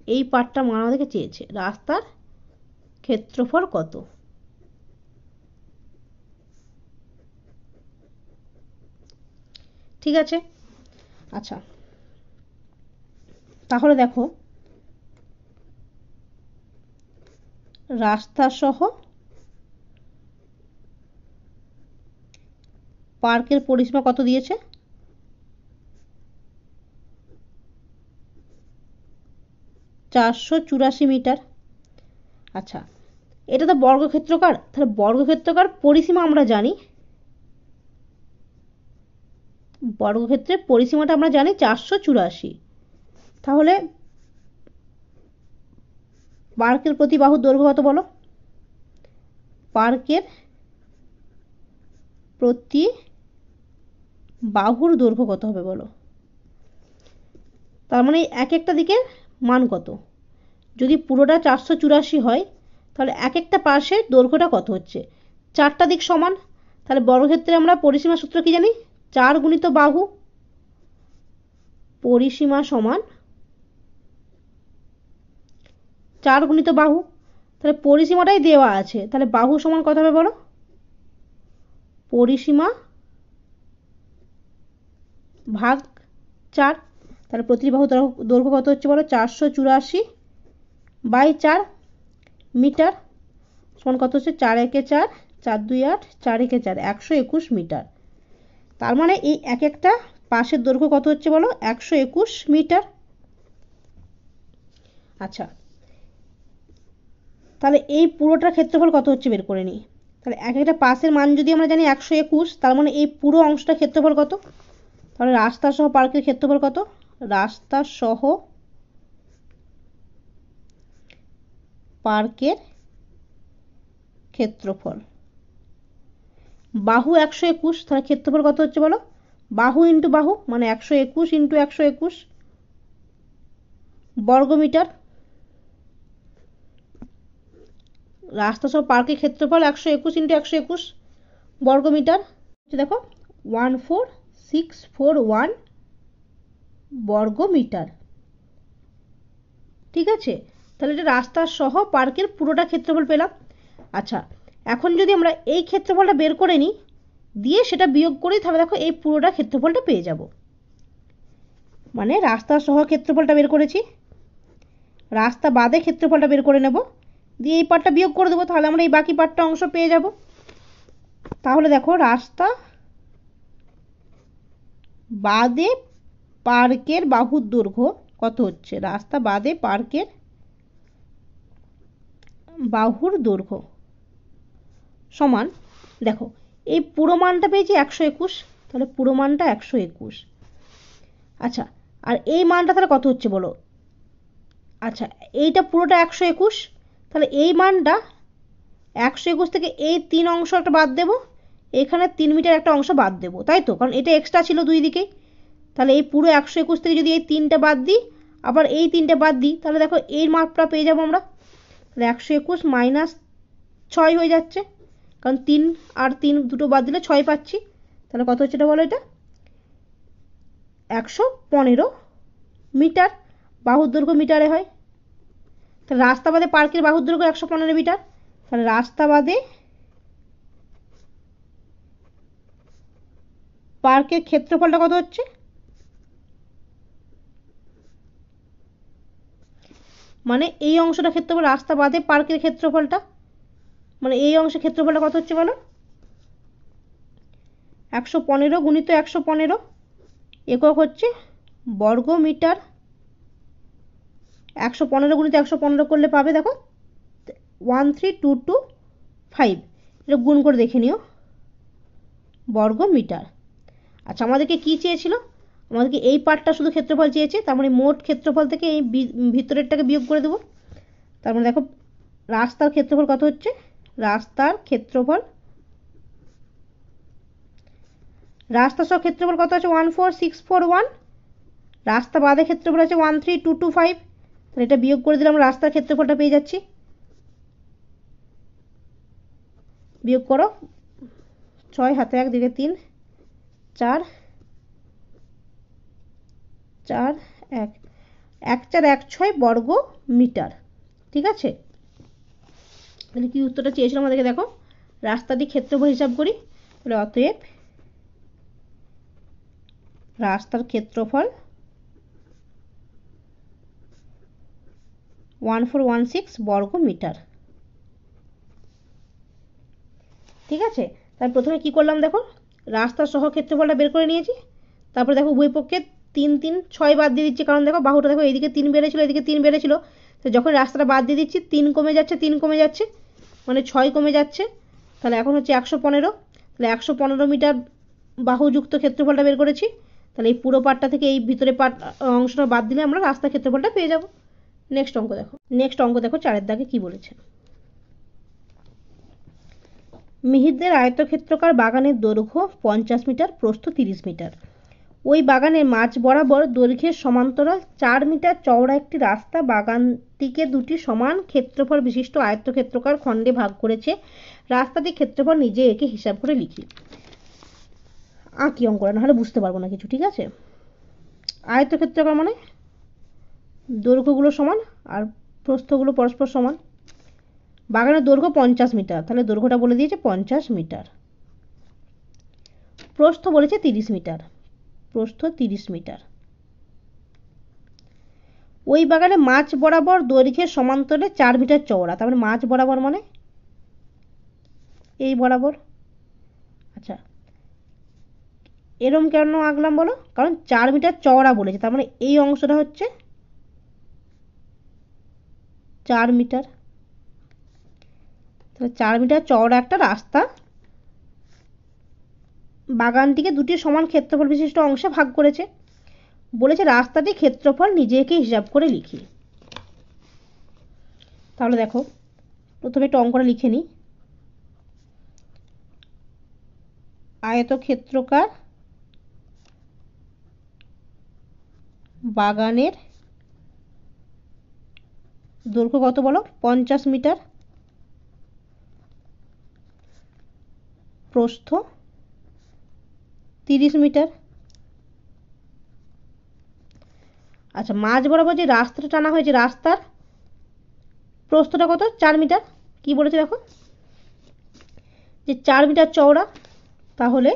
এই পার্টটা মান আমাদেরকে চেয়েছে, রাস্তার ক্ষেত্রফল কত। ঠিক আছে, আচ্ছা তাহলে দেখো রাস্তা সহ পার্কের পরিসীমা কত দিয়েছে, 484 মিটার। আচ্ছা এটা তো বর্গক্ষেত্রাকার, তাহলে বর্গক্ষেত্রাকার পরিসীমা আমরা জানি, বর্গক্ষেত্রের পরিসীমাটা আমরা জানি 484, তাহলে পার্কের প্রতি বাহুর দৈর্ঘ্য কত বলো, পার্কের প্রতি বাহুর দৈর্ঘ্য কত হবে বলো, তার মানে এক একটা দিকের মান কত, যদি পুরোটা 484 হয় তাহলে এক একটা পাশের দৈর্ঘ্যটা কত হচ্ছে, চারটা দিক সমান, তাহলে বর্গক্ষেত্রে আমরা পরিসীমা সূত্র কি জানি, 4 গুণিত বাহু, পরিসীমা সমান 4 গুণিত বাহু, তাহলে পরিসীমাটাই দেওয়া আছে, তাহলে বাহু সমান কত হবে বলো, পরিসীমা ভাগ 4, তাহলে প্রতিটি বাহু দৈর্ঘ্য কত হচ্ছে বলো, 484 বাই 4 মিটার সমান কত হচ্ছে, 4 একে 4, 4 2 8, 4 একে 4, 121 মিটার। তার মানে এই এক একটা পাশের দৈর্ঘ্য কত হচ্ছে বলো, 121 মিটার। আচ্ছা তাহলে এই পুরোটার ক্ষেত্রফল কত হচ্ছে বের করে নিই, তাহলে এক একটা পাশের মান যদি আমরা জানি 121, তার মানে এই পুরো অংশটার ক্ষেত্রফল কত, তাহলে রাস্তা সহ পার্কের ক্ষেত্রফল কত, রাস্তা সহ পার্কের ক্ষেত্রফল, বাহু 121, তাহলে ক্ষেত্রফল কত হচ্ছে বলো, বাহু ইন্টু বাহু মানে 121 ইন্টু 121 বর্গমিটার, রাস্তা সহ পার্কের ক্ষেত্রফল 121 ইন্টু 121 বর্গমিটার, দেখো 14641 বর্গমিটার, ঠিক আছে। তাহলে এটা রাস্তা সহ পার্কের পুরোটা ক্ষেত্রফল পেলাম। আচ্ছা এখন যদি আমরা এই ক্ষেত্রফলটা বের করে নিই, দিয়ে সেটা বিয়োগ করি, তাহলে দেখো এই পুরোটা ক্ষেত্রফলটা পেয়ে যাব, মানে রাস্তা সহ ক্ষেত্রফলটা বের করেছি, রাস্তা বাদে ক্ষেত্রফলটা বের করে নেব, দিয়ে এই পার্টটা বিয়োগ করে দেবো, তাহলে আমরা এই বাকি পার্টটা অংশ পেয়ে যাব। তাহলে দেখো রাস্তা বাদে পার্কের বাহুর দৈর্ঘ্য কত হচ্ছে, রাস্তা বাদে পার্কের বাহুর দৈর্ঘ্য সমান, দেখো এই পুরো মানটা পেয়েছি 121, তাহলে পুরো মানটা 121। আচ্ছা আর এই মানটা তাহলে কত হচ্ছে বলো, আচ্ছা এইটা পুরোটা 121, তাহলে এই মানটা 121 থেকে এই 3 অংশ একটা বাদ দেবো, এখানে 3 মিটার একটা অংশ বাদ দেবো, তাই তো, কারণ এটা এক্সট্রা ছিল দুই দিকেই, তাহলে এই পুরো 121 থেকে যদি এই 3টা বাদ দিই, আবার এই 3টে বাদ দিই, তাহলে দেখো এই মাপটা পেয়ে যাবো আমরা, তাহলে 121 মাইনাস 6 হয়ে যাচ্ছে, কারণ 3 আর 3 দুটো বাদ দিলে 6 পাচ্ছি। তাহলে কত হচ্ছে এটা বলো, এটা 115 মিটার। বাহুর দৈর্ঘ্য মিটারে হয়, তাহলে রাস্তা বাদে পার্কের বাহুর দৈর্ঘ্য 115 মিটার। তাহলে রাস্তা বাদে পার্কের ক্ষেত্রফলটা কত হচ্ছে, মানে এই অংশটা ক্ষেত্রফল, রাস্তা বাদে পার্কের ক্ষেত্রফলটা, মানে এই অংশের ক্ষেত্রফলটা কত হচ্ছে বলো, 115 গুণিত 115, একক হচ্ছে বর্গ মিটার। 115 গুণিত 115 করলে পাবে দেখো 13225, এটা গুণ করে দেখে নিও, বর্গ মিটার। আচ্ছা আমাদেরকে কি চেয়েছিল, আমাদেরকে এই পার্টটা শুধু ক্ষেত্রফল চেয়েছে, তার মানে মোট ক্ষেত্রফল থেকে এই ভিতরেরটাকে বিয়োগ করে দেবো। তার মানে দেখো রাস্তার ক্ষেত্রফল কত হচ্ছে, রাস্তার ক্ষেত্রফল, রাস্তা সহ ক্ষেত্রফল কত আছে 14641, রাস্তা বাদে ক্ষেত্রফল আছে 13225, তাহলে এটা বিয়োগ করে দিলে আমরা রাস্তার ক্ষেত্রফলটা পেয়ে যাচ্ছি। বিয়োগ করো, 6 হাতে 1 দিকে 3, 4 4 1 1 4 1 6 বর্গ মিটার। ঠিক আছে, তাহলে কি উত্তরটা চেয়েছিল আমাদেরকে, দেখো রাস্তাটি ক্ষেত্রফল হিসাব করি, তাহলে অতএব রাস্তার ক্ষেত্রফল 1416 বর্গ মিটার। ঠিক আছে, তাই প্রথমে কি করলাম দেখো, রাস্তা সহ ক্ষেত্রফলটা বের করে নিয়েছি। তারপরে দেখো উভয় পক্ষে 3 3 6 বাদ দিয়ে দিচ্ছি, কারণ দেখো বাহুটা দেখো এইদিকে 3 বেড়েছিল, এদিকে 3 বেড়েছিল, তো যখন রাস্তাটা বাদ দিয়ে দিচ্ছি 3 কমে যাচ্ছে, 3 কমে যাচ্ছে, মানে 6 কমে যাচ্ছে। তাহলে এখন হচ্ছে 115, তাহলে 115 মিটার বাহুযুক্ত ক্ষেত্রফলটা বের করেছি। তাহলে এই পুরো পার্টটা থেকে এই ভিতরে পার্ট অংশটা বাদ দিলে আমরা রাস্তার ক্ষেত্রফলটা পেয়ে যাব। নেক্সট অঙ্ক দেখো, নেক্সট অঙ্ক দেখো 4 এর দাগে কি বলেছে। মিহিরদের আয়তক্ষেত্রাকার বাগানের দৈর্ঘ্য 50 মিটার, প্রস্থ 30 মিটার। ওই বাগানের মাঝ বরাবর দৈর্ঘ্যের সমান্তরাল 4 মিটার চওড়া একটি রাস্তা বাগানটিকে দুটি সমান ক্ষেত্রফল বিশিষ্ট আয়তক্ষেত্রাকার খণ্ডে ভাগ করেছে। রাস্তাটির ক্ষেত্রফল নিজে একে হিসাব করে লিখি। আঁকি অঙ্কটা, নাহলে বুঝতে পারবো না কিছু। ঠিক আছে, আয়তক্ষেত্রাকার মানে দৈর্ঘ্যগুলো সমান আর প্রস্থগুলো পরস্পর সমান। বাগানের দৈর্ঘ্য 50 মিটার, তাহলে দৈর্ঘ্যটা বলে দিয়েছে 50 মিটার। প্রস্থ বলেছে 30 মিটার, প্রস্থ 30 মিটার। ওই বাগানে মাঝ বরাবর দৈর্ঘ্যের সমান্তরালে 4 মিটার চওড়া, তার মানে মাঝ বরাবর মানে এই বরাবর। আচ্ছা এরম কেন আঁকলাম বলো, কারণ 4 মিটার চওড়া বলেছে, তার মানে এই অংশটা হচ্ছে 4 মিটার। তাহলে 4 মিটার চওড়া একটা রাস্তা বাগানটিকে দুটি সমান ক্ষেত্রফল বিশিষ্ট অংশে ভাগ করেছে। বলেছে রাস্তাটি ক্ষেত্রফল নিজেকে হিসাব করে লিখি। তাহলে দেখো প্রথমে একটা অঙ্কটা লিখে নিই। আয়তক্ষেত্রাকার বাগানের দৈর্ঘ্য কত বলো, 50 মিটার, প্রস্থ 30 মিটার। আচ্ছা মাঝ বরাবর যে রাস্তাটা টানা হয়েছে, রাস্তার প্রস্থটা কত, 4 মিটার। কি বলেছে দেখো, যে 4 মিটার চওড়া, তাহলে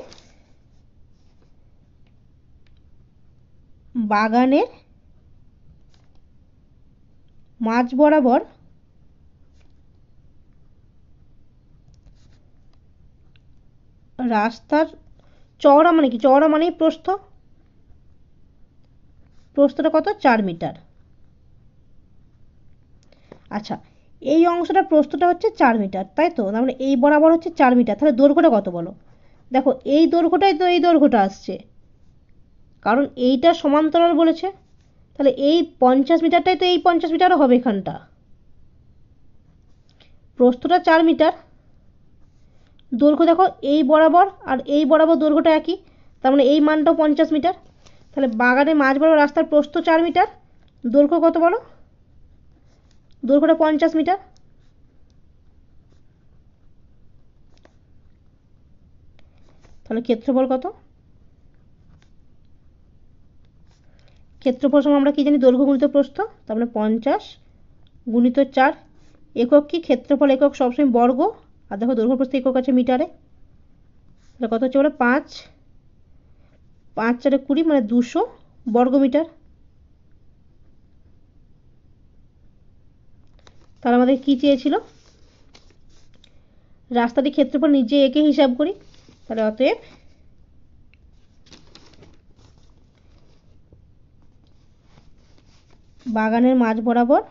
বাগানের মাঝ বরাবর রাস্তার চওড়া মানে কি, চওড়া মানেই প্রস্থ, প্রস্থটা কত 4 মিটার। আচ্ছা এই অংশটা প্রস্থটা হচ্ছে 4 মিটার, তাই তো, তার মানে এই বরাবর হচ্ছে 4 মিটার, তাহলে দৈর্ঘ্যটা কত বলো, দেখো এই দৈর্ঘ্যটাই তো এই দৈর্ঘ্যটা আসছে, কারণ এইটা সমান্তরাল বলেছে, তাহলে এই 50 মিটারটাই তো এই 50 মিটারও হবে এখানটা। প্রস্থটা 4 মিটার, দৈর্ঘ্য দেখো এই বরাবর আর এই বরাবর দৈর্ঘ্যটা একই, তার মানে এই মানটাও 50 মিটার। তাহলে বাগানের মাঝ বরাবর রাস্তার প্রস্থ 4 মিটার, দৈর্ঘ্য কত বলো, দৈর্ঘ্যটা 50 মিটার। তাহলে ক্ষেত্রফল কত? ক্ষেত্রফল সমান আমরা কি জানি? দৈর্ঘ্য গুণিত প্রস্থ, তার মানে 50 গুণিত 4। একক কি? ক্ষেত্রফল একক সবসময় বর্গ, আর দেখো দৈর্ঘ্য প্রস্থ একক আছে মিটারে। তাহলে কত হচ্ছে বলো? 5 5 4 20, মানে 200 বর্গ মিটার। তাহলে আমাদের কি চেয়েছিল? রাস্তাটি ক্ষেত্রফল নিজে এঁকে হিসাব করি। তাহলে অতএব বাগানের মাঝ বরাবর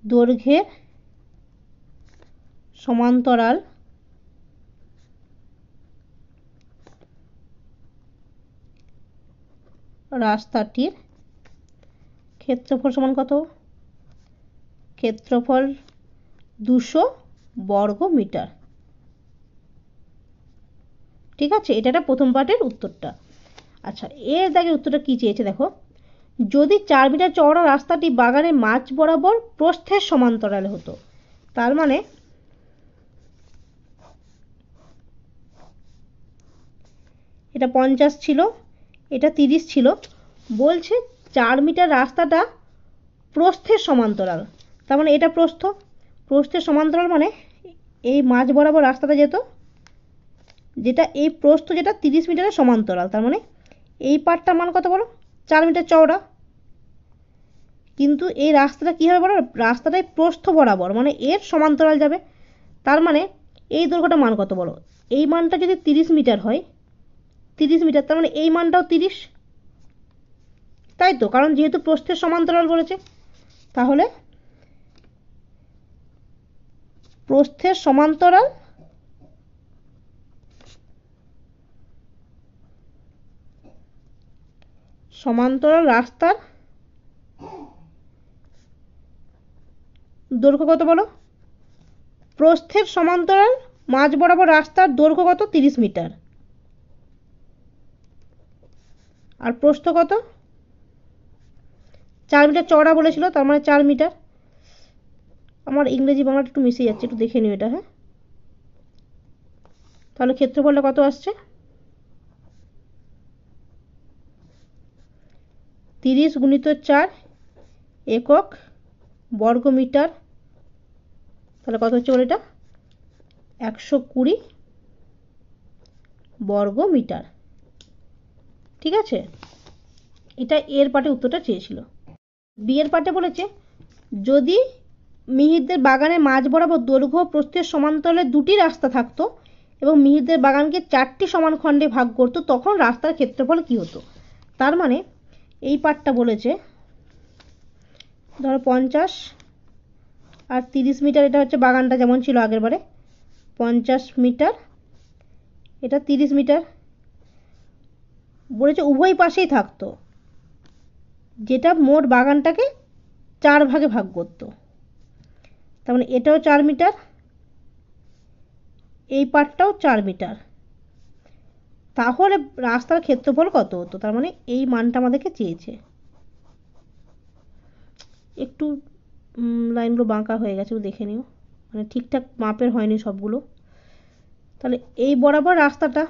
দৈর্ঘ্যের সমান্তরাল রাস্তাটির ক্ষেত্রফল সমান কত? ক্ষেত্রফল 200 বর্গ মিটার। ঠিক আছে, এটা একটা প্রথম পার্টের উত্তরটা। আচ্ছা, এর দাগের উত্তরটা কি চেয়েছে দেখো। যদি 4 মিটার চওড়া রাস্তাটি বাগানের মাঝ বরাবর প্রস্থের সমান্তরালে হতো, তার মানে এটা 50 ছিল, এটা 30 ছিল, বলছে 4 মিটার রাস্তাটা প্রস্থের সমান্তরাল, তার মানে এটা প্রস্থ। প্রস্থের সমান্তরাল মানে এই মাঝ বরাবর রাস্তাটা যেত, যেটা এই প্রস্থ যেটা 30 মিটারের সমান্তরাল, তার মানে এই পার্টটার মান কত বলো? 4 মিটার চওড়া। কিন্তু এই রাস্তাটা কি হবে বলো? রাস্তাটাই প্রস্থ বরাবর, মানে এর সমান্তরাল যাবে। তার মানে এই দৈর্ঘ্যটা মান কত বলো? এই মানটা যদি 30 মিটার হয়, 30 মিটার, তার মানে এই মানটাও 30, তাই তো? কারণ যেহেতু প্রস্থের সমান্তরাল বলেছে, তাহলে প্রস্থের সমান্তরাল রাস্তার দৈর্ঘ্য কত বলো? প্রস্থের সমান্তরাল মাঝ বরাবর রাস্তার দৈর্ঘ্য কত? 30 মিটার। আর প্রস্থ কত? 4 মিটার চওড়া বলেছিল, তার মানে 4 মিটার। আমার ইংরেজি বাংলাটা একটু মিশে যাচ্ছে, একটু দেখে নিও এটা। হ্যাঁ, তাহলে ক্ষেত্রফলটা কত আসছে? 30 গুণিত 4 একক বর্গ মিটার। তাহলে কত হচ্ছে বলো? এটা 120 বর্গ মিটার। ঠিক আছে, এটা এর পাটে উত্তরটা চেয়েছিল। বি এর পাটে বলেছে যদি মিহিরদের বাগানের মাঝ বরাবর দৈর্ঘ্য প্রস্থের সমান্তরালে দুটি রাস্তা থাকতো এবং মিহিরদের বাগানকে 4টি সমান খণ্ডে ভাগ করতো, তখন রাস্তার ক্ষেত্রফল কি হতো? তার মানে এই পার্টটা বলেছে ধরো 50 আর 30 মিটার, এটা হচ্ছে বাগানটা যেমন ছিল আগের বারে, 50 মিটার, এটা 30 মিটার বলেছে, উভয় পাশেই থাকতো, যেটা মোট বাগানটাকে 4 ভাগে ভাগ করতো। তার মানে এটাও 4 মিটার, এই পার্টটাও 4 মিটার। তাহলে রাস্তার ক্ষেত্রফল কত হতো? তার মানে এই মানটা আমাদেরকে চেয়েছে। একটু লাইনগুলো বাঁকা হয়ে গেছে, দেখে নিও, মানে ঠিকঠাক মাপের হয়নি সবগুলো। তাহলে এই বরাবর রাস্তাটা,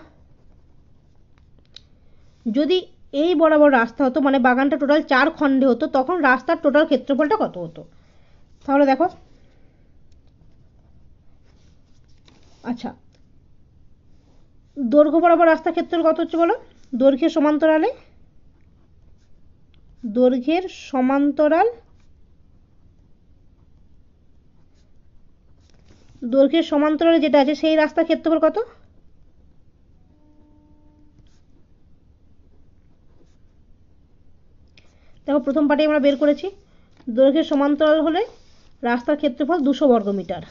যদি এই বরাবর রাস্তা হতো, মানে বাগানটা টোটাল 4 খণ্ডে হতো, তখন রাস্তার টোটাল ক্ষেত্রফলটা কত হতো? তাহলে দেখো, আচ্ছা, দৈর্ঘ্য বরাবর রাস্তার ক্ষেত্রফল কত হচ্ছে বলো? দৈর্ঘ্যের সমান্তরালে যেটা আছে সেই রাস্তার ক্ষেত্রফল কত? দেখো, প্রথম পার্টে আমরা বের করেছি দৈর্ঘ্যের সমান্তরাল হলে রাস্তার ক্ষেত্রফল 200 বর্গ মিটার।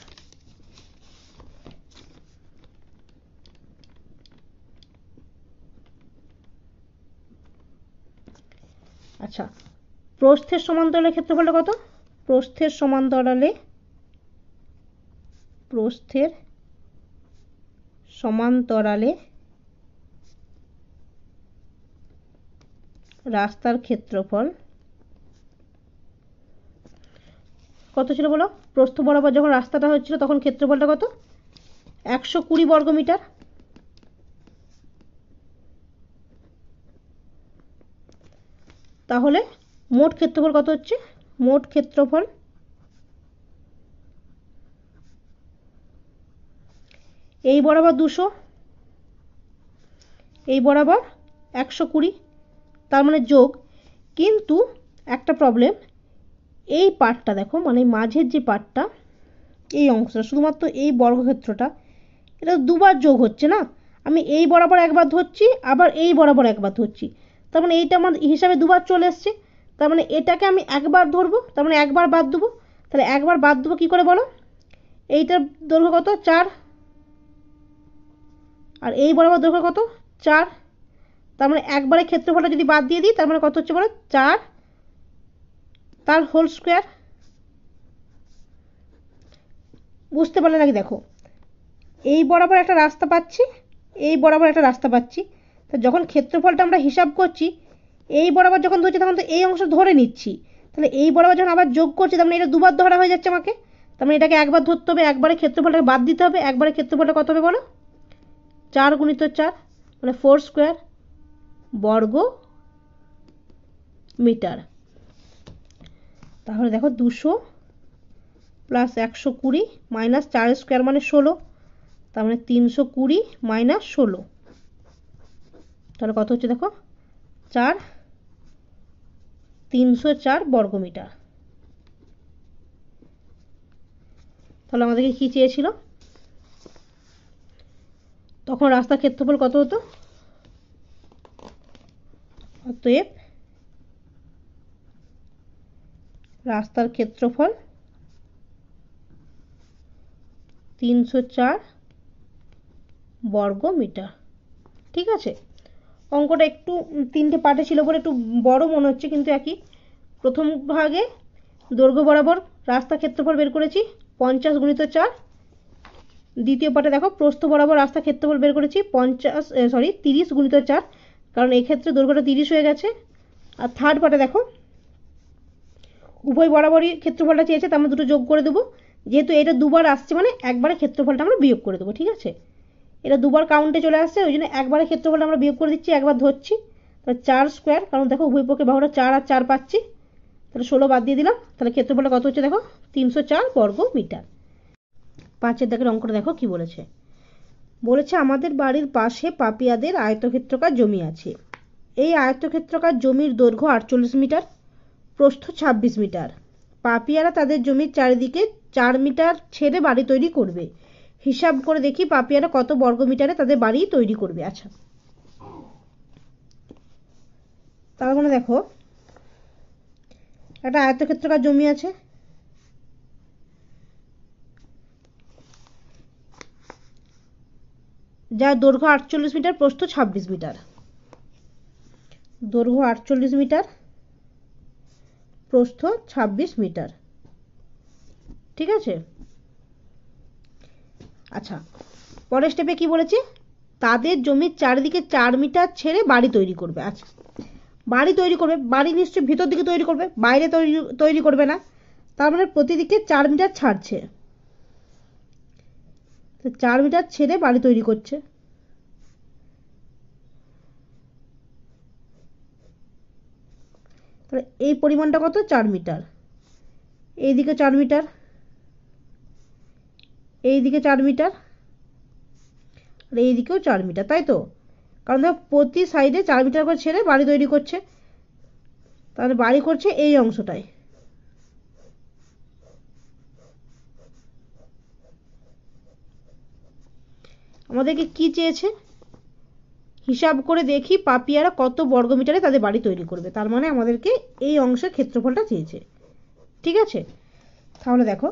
আচ্ছা, প্রস্থের সমান্তরালের ক্ষেত্রফলটা কত? প্রস্থের সমান্তরালে রাস্তার ক্ষেত্রফল কত ছিল বলো? প্রস্থ বরাবর যখন রাস্তাটা হচ্ছিল তখন ক্ষেত্রফলটা কত? 120 বর্গমিটার। তাহলে মোট ক্ষেত্রফল কত হচ্ছে? মোট ক্ষেত্রফল এই বরাবর 200, এই বরাবর 120, তার মানে যোগ। কিন্তু একটা প্রবলেম, এই পার্টটা দেখো, মানে মাঝের যে পার্টটা, এই অংশটা, শুধুমাত্র এই বর্গক্ষেত্রটা, এটা দুবার যোগ হচ্ছে না। আমি এই বরাবর একবার ধরছি, আবার এই বরাবর একবার ধরছি, তার মানে এইটা আমার হিসাবে দুবার চলে এসছে। তার মানে এটাকে আমি একবার ধরবো, তার মানে একবার বাদ দেবো। তাহলে একবার বাদ দেবো কী করে বলো? এইটার দৈর্ঘ্য কত? 4, আর এই বরাবর দৈর্ঘ্য কত? 4। তার মানে একবারে ক্ষেত্রফলটা যদি বাদ দিয়ে দিই, তার মানে কত হচ্ছে বলো? 4 তার হোল স্কোয়ার। বুঝতে পারলে নাকি? দেখো, এই বরাবর একটা রাস্তা পাচ্ছি, এই বরাবর একটা রাস্তা পাচ্ছি, তো যখন ক্ষেত্রফলটা আমরা হিসাব করছি, এই বরাবর যখন ধরছি তখন তো এই অংশ ধরে নিচ্ছি, তাহলে এই বরাবর যখন আবার যোগ করছি, তার মানে এটা দুবার ধরা হয়ে যাচ্ছে আমাকে। তার মানে এটাকে একবার ধরতে হবে, একবারে ক্ষেত্রফলটাকে বাদ দিতে হবে। একবারে ক্ষেত্রফলটা কত হবে বলো? 4 গুণিত 4, মানে 4 স্কোয়ার বর্গ মিটার। তাহলে দেখো 200 প্লাস 120 মাইনাস 4 স্কোয়ার মানে 16, তার মানে 320 মাইনাস 16, তাহলে কত হচ্ছে দেখো? 304 বর্গমিটার। তাহলে আমাদেরকে কি চেয়েছিল? তখন রাস্তার ক্ষেত্রফল কত হতো? অতএব রাস্তার ক্ষেত্রফল 304 বর্গমিটার। ঠিক আছে, অঙ্কটা একটু 3টে পার্টে ছিল বলে একটু বড় মনে হচ্ছে, কিন্তু একই। প্রথম ভাগে দৈর্ঘ্য বরাবর রাস্তার ক্ষেত্রফল বের করেছি 50 গুণিত 4। দ্বিতীয় পার্টে দেখো প্রস্থ বরাবর রাস্তার ক্ষেত্রফল বের করেছি 30 গুণিত 4, কারণ এই ক্ষেত্রে দৈর্ঘ্যটা 30 হয়ে গেছে। আর থার্ড পার্টে দেখো উভয় বরাবরই ক্ষেত্রফলটা চেয়েছে, তার আমরা দুটো যোগ করে দেবো। যেহেতু এটা দুবার আসছে, মানে একবারে ক্ষেত্রফলটা আমরা বিয়োগ করে দেবো। ঠিক আছে, এটা দুবার কাউন্টে চলে আসছে, ওই জন্য একবারে ক্ষেত্রফলটা আমরা বিয়োগ করে দিচ্ছি, একবার ধরছি। তাহলে 4 স্কোয়ার, কারণ দেখো উভয় পক্ষে বাহুটা 4 আর 4 পাচ্ছি, তাহলে 16 বাদ দিয়ে দিলাম। তাহলে ক্ষেত্রফলটা কত হচ্ছে দেখো? 304 বর্গ মিটার। 5-এর দাগের অঙ্কটা দেখো কি বলেছে। বলেছে আমাদের বাড়ির পাশে পাপিয়াদের আয়তক্ষেত্রাকার জমি আছে। এই আয়তক্ষেত্রাকার জমির দৈর্ঘ্য 48 মিটার, প্রস্থ 26 মিটার। পাপিয়ারা তাদের জমির চারিদিকে 4 মিটার ছেড়ে বাড়ি তৈরি করবে। হিসাব করে দেখি পাপিয়ারা কত বর্গ মিটারে তাদের বাড়ি তৈরি করবে। আচ্ছা, তার মানে দেখো একটা আয়তক্ষেত্রাকার জমি আছে, যার দৈর্ঘ্য 48 মিটার, প্রস্থ 26 মিটার। দৈর্ঘ্য 48 মিটার, প্রস্থ 26 মিটার। ঠিক আছে, আচ্ছা পরের স্টেপে কি বলেছে? তাদের জমির চারিদিকে 4 মিটার ছেড়ে বাড়ি তৈরি করবে। আচ্ছা, বাড়ি তৈরি করবে, বাড়ি নিশ্চয়ই ভিতর দিকে তৈরি করবে, বাইরে তৈরি করবে না। তার মানে প্রতিদিকে 4 মিটার ছাড়ছে, 4 মিটার ছেড়ে বাড়ি তৈরি করছে। তাহলে এই পরিমাণটা কত? 4 মিটার। এইদিকে 4 মিটার, এইদিকে 4 মিটার, আর এইদিকেও 4 মিটার, তাই তো? কারণ দেখো প্রতি সাইডে 4 মিটার করে ছেড়ে বাড়ি তৈরি করছে, তাহলে বাড়ি করছে এই অংশটায়। আমাদেরকে কি চেয়েছে? হিসাব করে দেখি পাপিয়ারা কত বর্গমিটারে তাদের বাড়ি তৈরি করবে। তার মানে আমাদেরকে এই অংশের ক্ষেত্রফলটা চেয়েছে। ঠিক আছে, তাহলে দেখো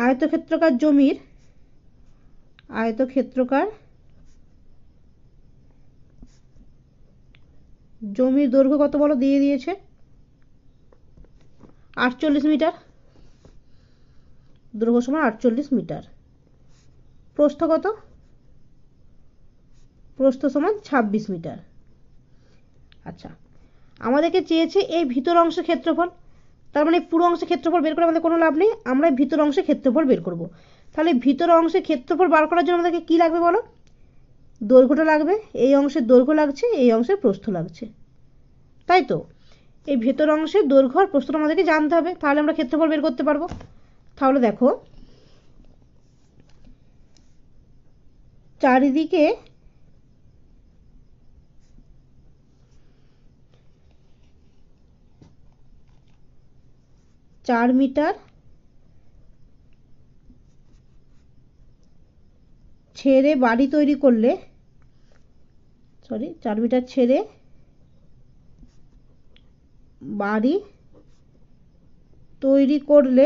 আয়তক্ষেত্রাকার জমির দৈর্ঘ্য কত বলো? দিয়ে দিয়েছে 48 মিটার, দৈর্ঘ্য সমান 48 মিটার। প্রস্থ কত? প্রস্থ সমান 26 মিটার। আচ্ছা, আমাদেরকে চেয়েছে এই ভিতর অংশের ক্ষেত্রফল, তার মানে পুরো অংশের ক্ষেত্রফল বের করে আমাদের কোনো লাভ নেই, আমরা ভিতর অংশের ক্ষেত্রফল বের করব। তাহলে ভিতর অংশের ক্ষেত্রফল বার করার জন্য আমাদেরকে কী লাগবে বলো? দৈর্ঘ্যটা লাগবে, এই অংশের দৈর্ঘ্য লাগছে, এই অংশের প্রস্থ লাগছে, তাই তো? এই ভেতর অংশের দৈর্ঘ্য আর প্রস্থটা আমাদেরকে জানতে হবে, তাহলে আমরা ক্ষেত্রফল বের করতে পারবো। তাহলে দেখো চারিদিকে 4 মিটার ছেড়ে বাড়ি তৈরি করলে, 4 মিটার ছেড়ে বাড়ি তৈরি করলে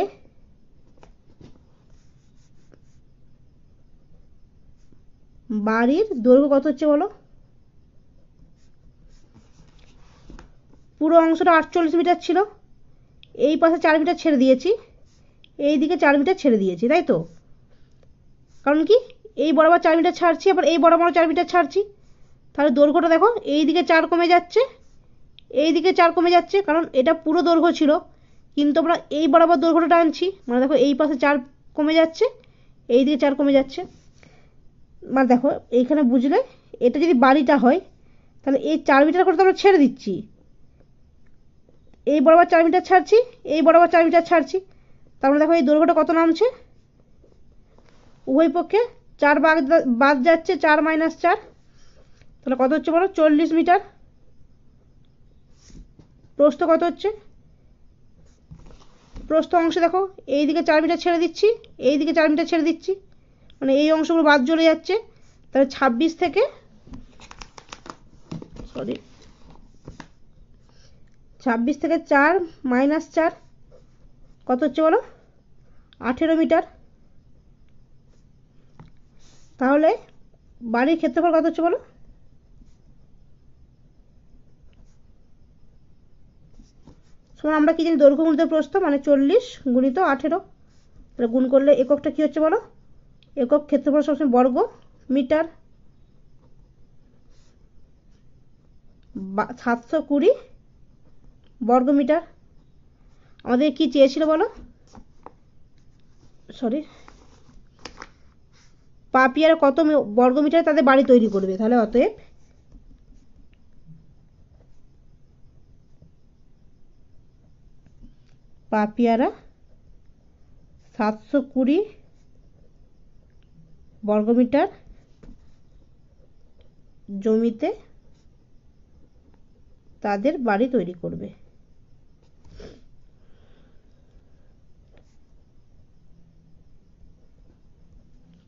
বাড়ির দৈর্ঘ্য কত হচ্ছে বলো? পুরো অংশটা 48 মিটার ছিল, এই পাশে 4 মিটার ছেড়ে দিয়েছি, এই দিকে 4 মিটার ছেড়ে দিয়েছি, তাই তো? কারণ কি, এই বরাবর 4 মিটার ছাড়ছি, আবার এই বরাবর 4 মিটার ছাড়ছি, তাহলে দৈর্ঘ্যটা দেখো এই দিকে 4 কমে যাচ্ছে, এই দিকে 4 কমে যাচ্ছে, কারণ এটা পুরো দৈর্ঘ্য ছিল, কিন্তু আমরা এই বরাবর দৈর্ঘ্যটা টানছি, মানে দেখো এই পাশে 4 কমে যাচ্ছে, এই দিকে 4 কমে যাচ্ছে। মানে দেখো এইখানে বুঝলে, এটা যদি বাড়িটা হয় তাহলে এই 4 মিটার করে তো আমরা ছেড়ে দিচ্ছি, এই বরাবর 4 মিটার ছাড়ছি, এই বরাবর 4 মিটার ছাড়ছি, তারপরে দেখো এই দৈর্ঘ্যটা কত নামছে, উভয় পক্ষে 4 বাদ যাচ্ছে, 4 - 4, তাহলে কত হচ্ছে বলো? 40 মিটার। প্রস্থ কত হচ্ছে? প্রস্থ অংশে দেখো এই দিকে 4 মিটার ছেড়ে দিচ্ছি, এই দিকে 4 মিটার ছেড়ে দিচ্ছি, মানে এই অংশগুলো বাদ চলে যাচ্ছে, তাহলে 26 থেকে 4 - 4 কত হচ্ছে বলো? 18 মিটার। তাহলে বাড়ির ক্ষেত্রফল কত হচ্ছে বলো? সমান আমরা কি জানি, দৈর্ঘ্য গুণিত প্রস্থ মানে 40 গুণিত 18, তাহলে গুণ করলে এককটা কি হচ্ছে বলো? একক ক্ষেত্রফল সবসময় বর্গ মিটার, 720 বর্গ মিটার। আমাদের কি চেয়েছিল বলো? পাপিয়ারা কত বর্গ মিটার তাদের বাড়ি তৈরি করবে, তাহলে অতএব পাপিয়ারা 720 বর্গমিটার জমিতে তাদের বাড়ি তৈরি করবে।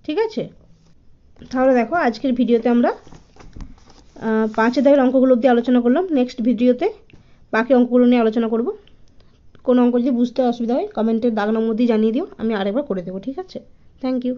ঠিক আছে, তাহলে দেখো আজকের ভিডিওতে আমরা 5 দাগের অঙ্কগুলো অবধি আলোচনা করলাম। নেক্সট ভিডিওতে বাকি অঙ্কগুলো নিয়ে আলোচনা করব। কোনো অঙ্ক যদি বুঝতে অসুবিধা হয় কমেন্টের দাগ নম্বর দিয়ে জানিয়ে দিও, আমি আরেকবার করে দেবো। ঠিক আছে, থ্যাংক ইউ।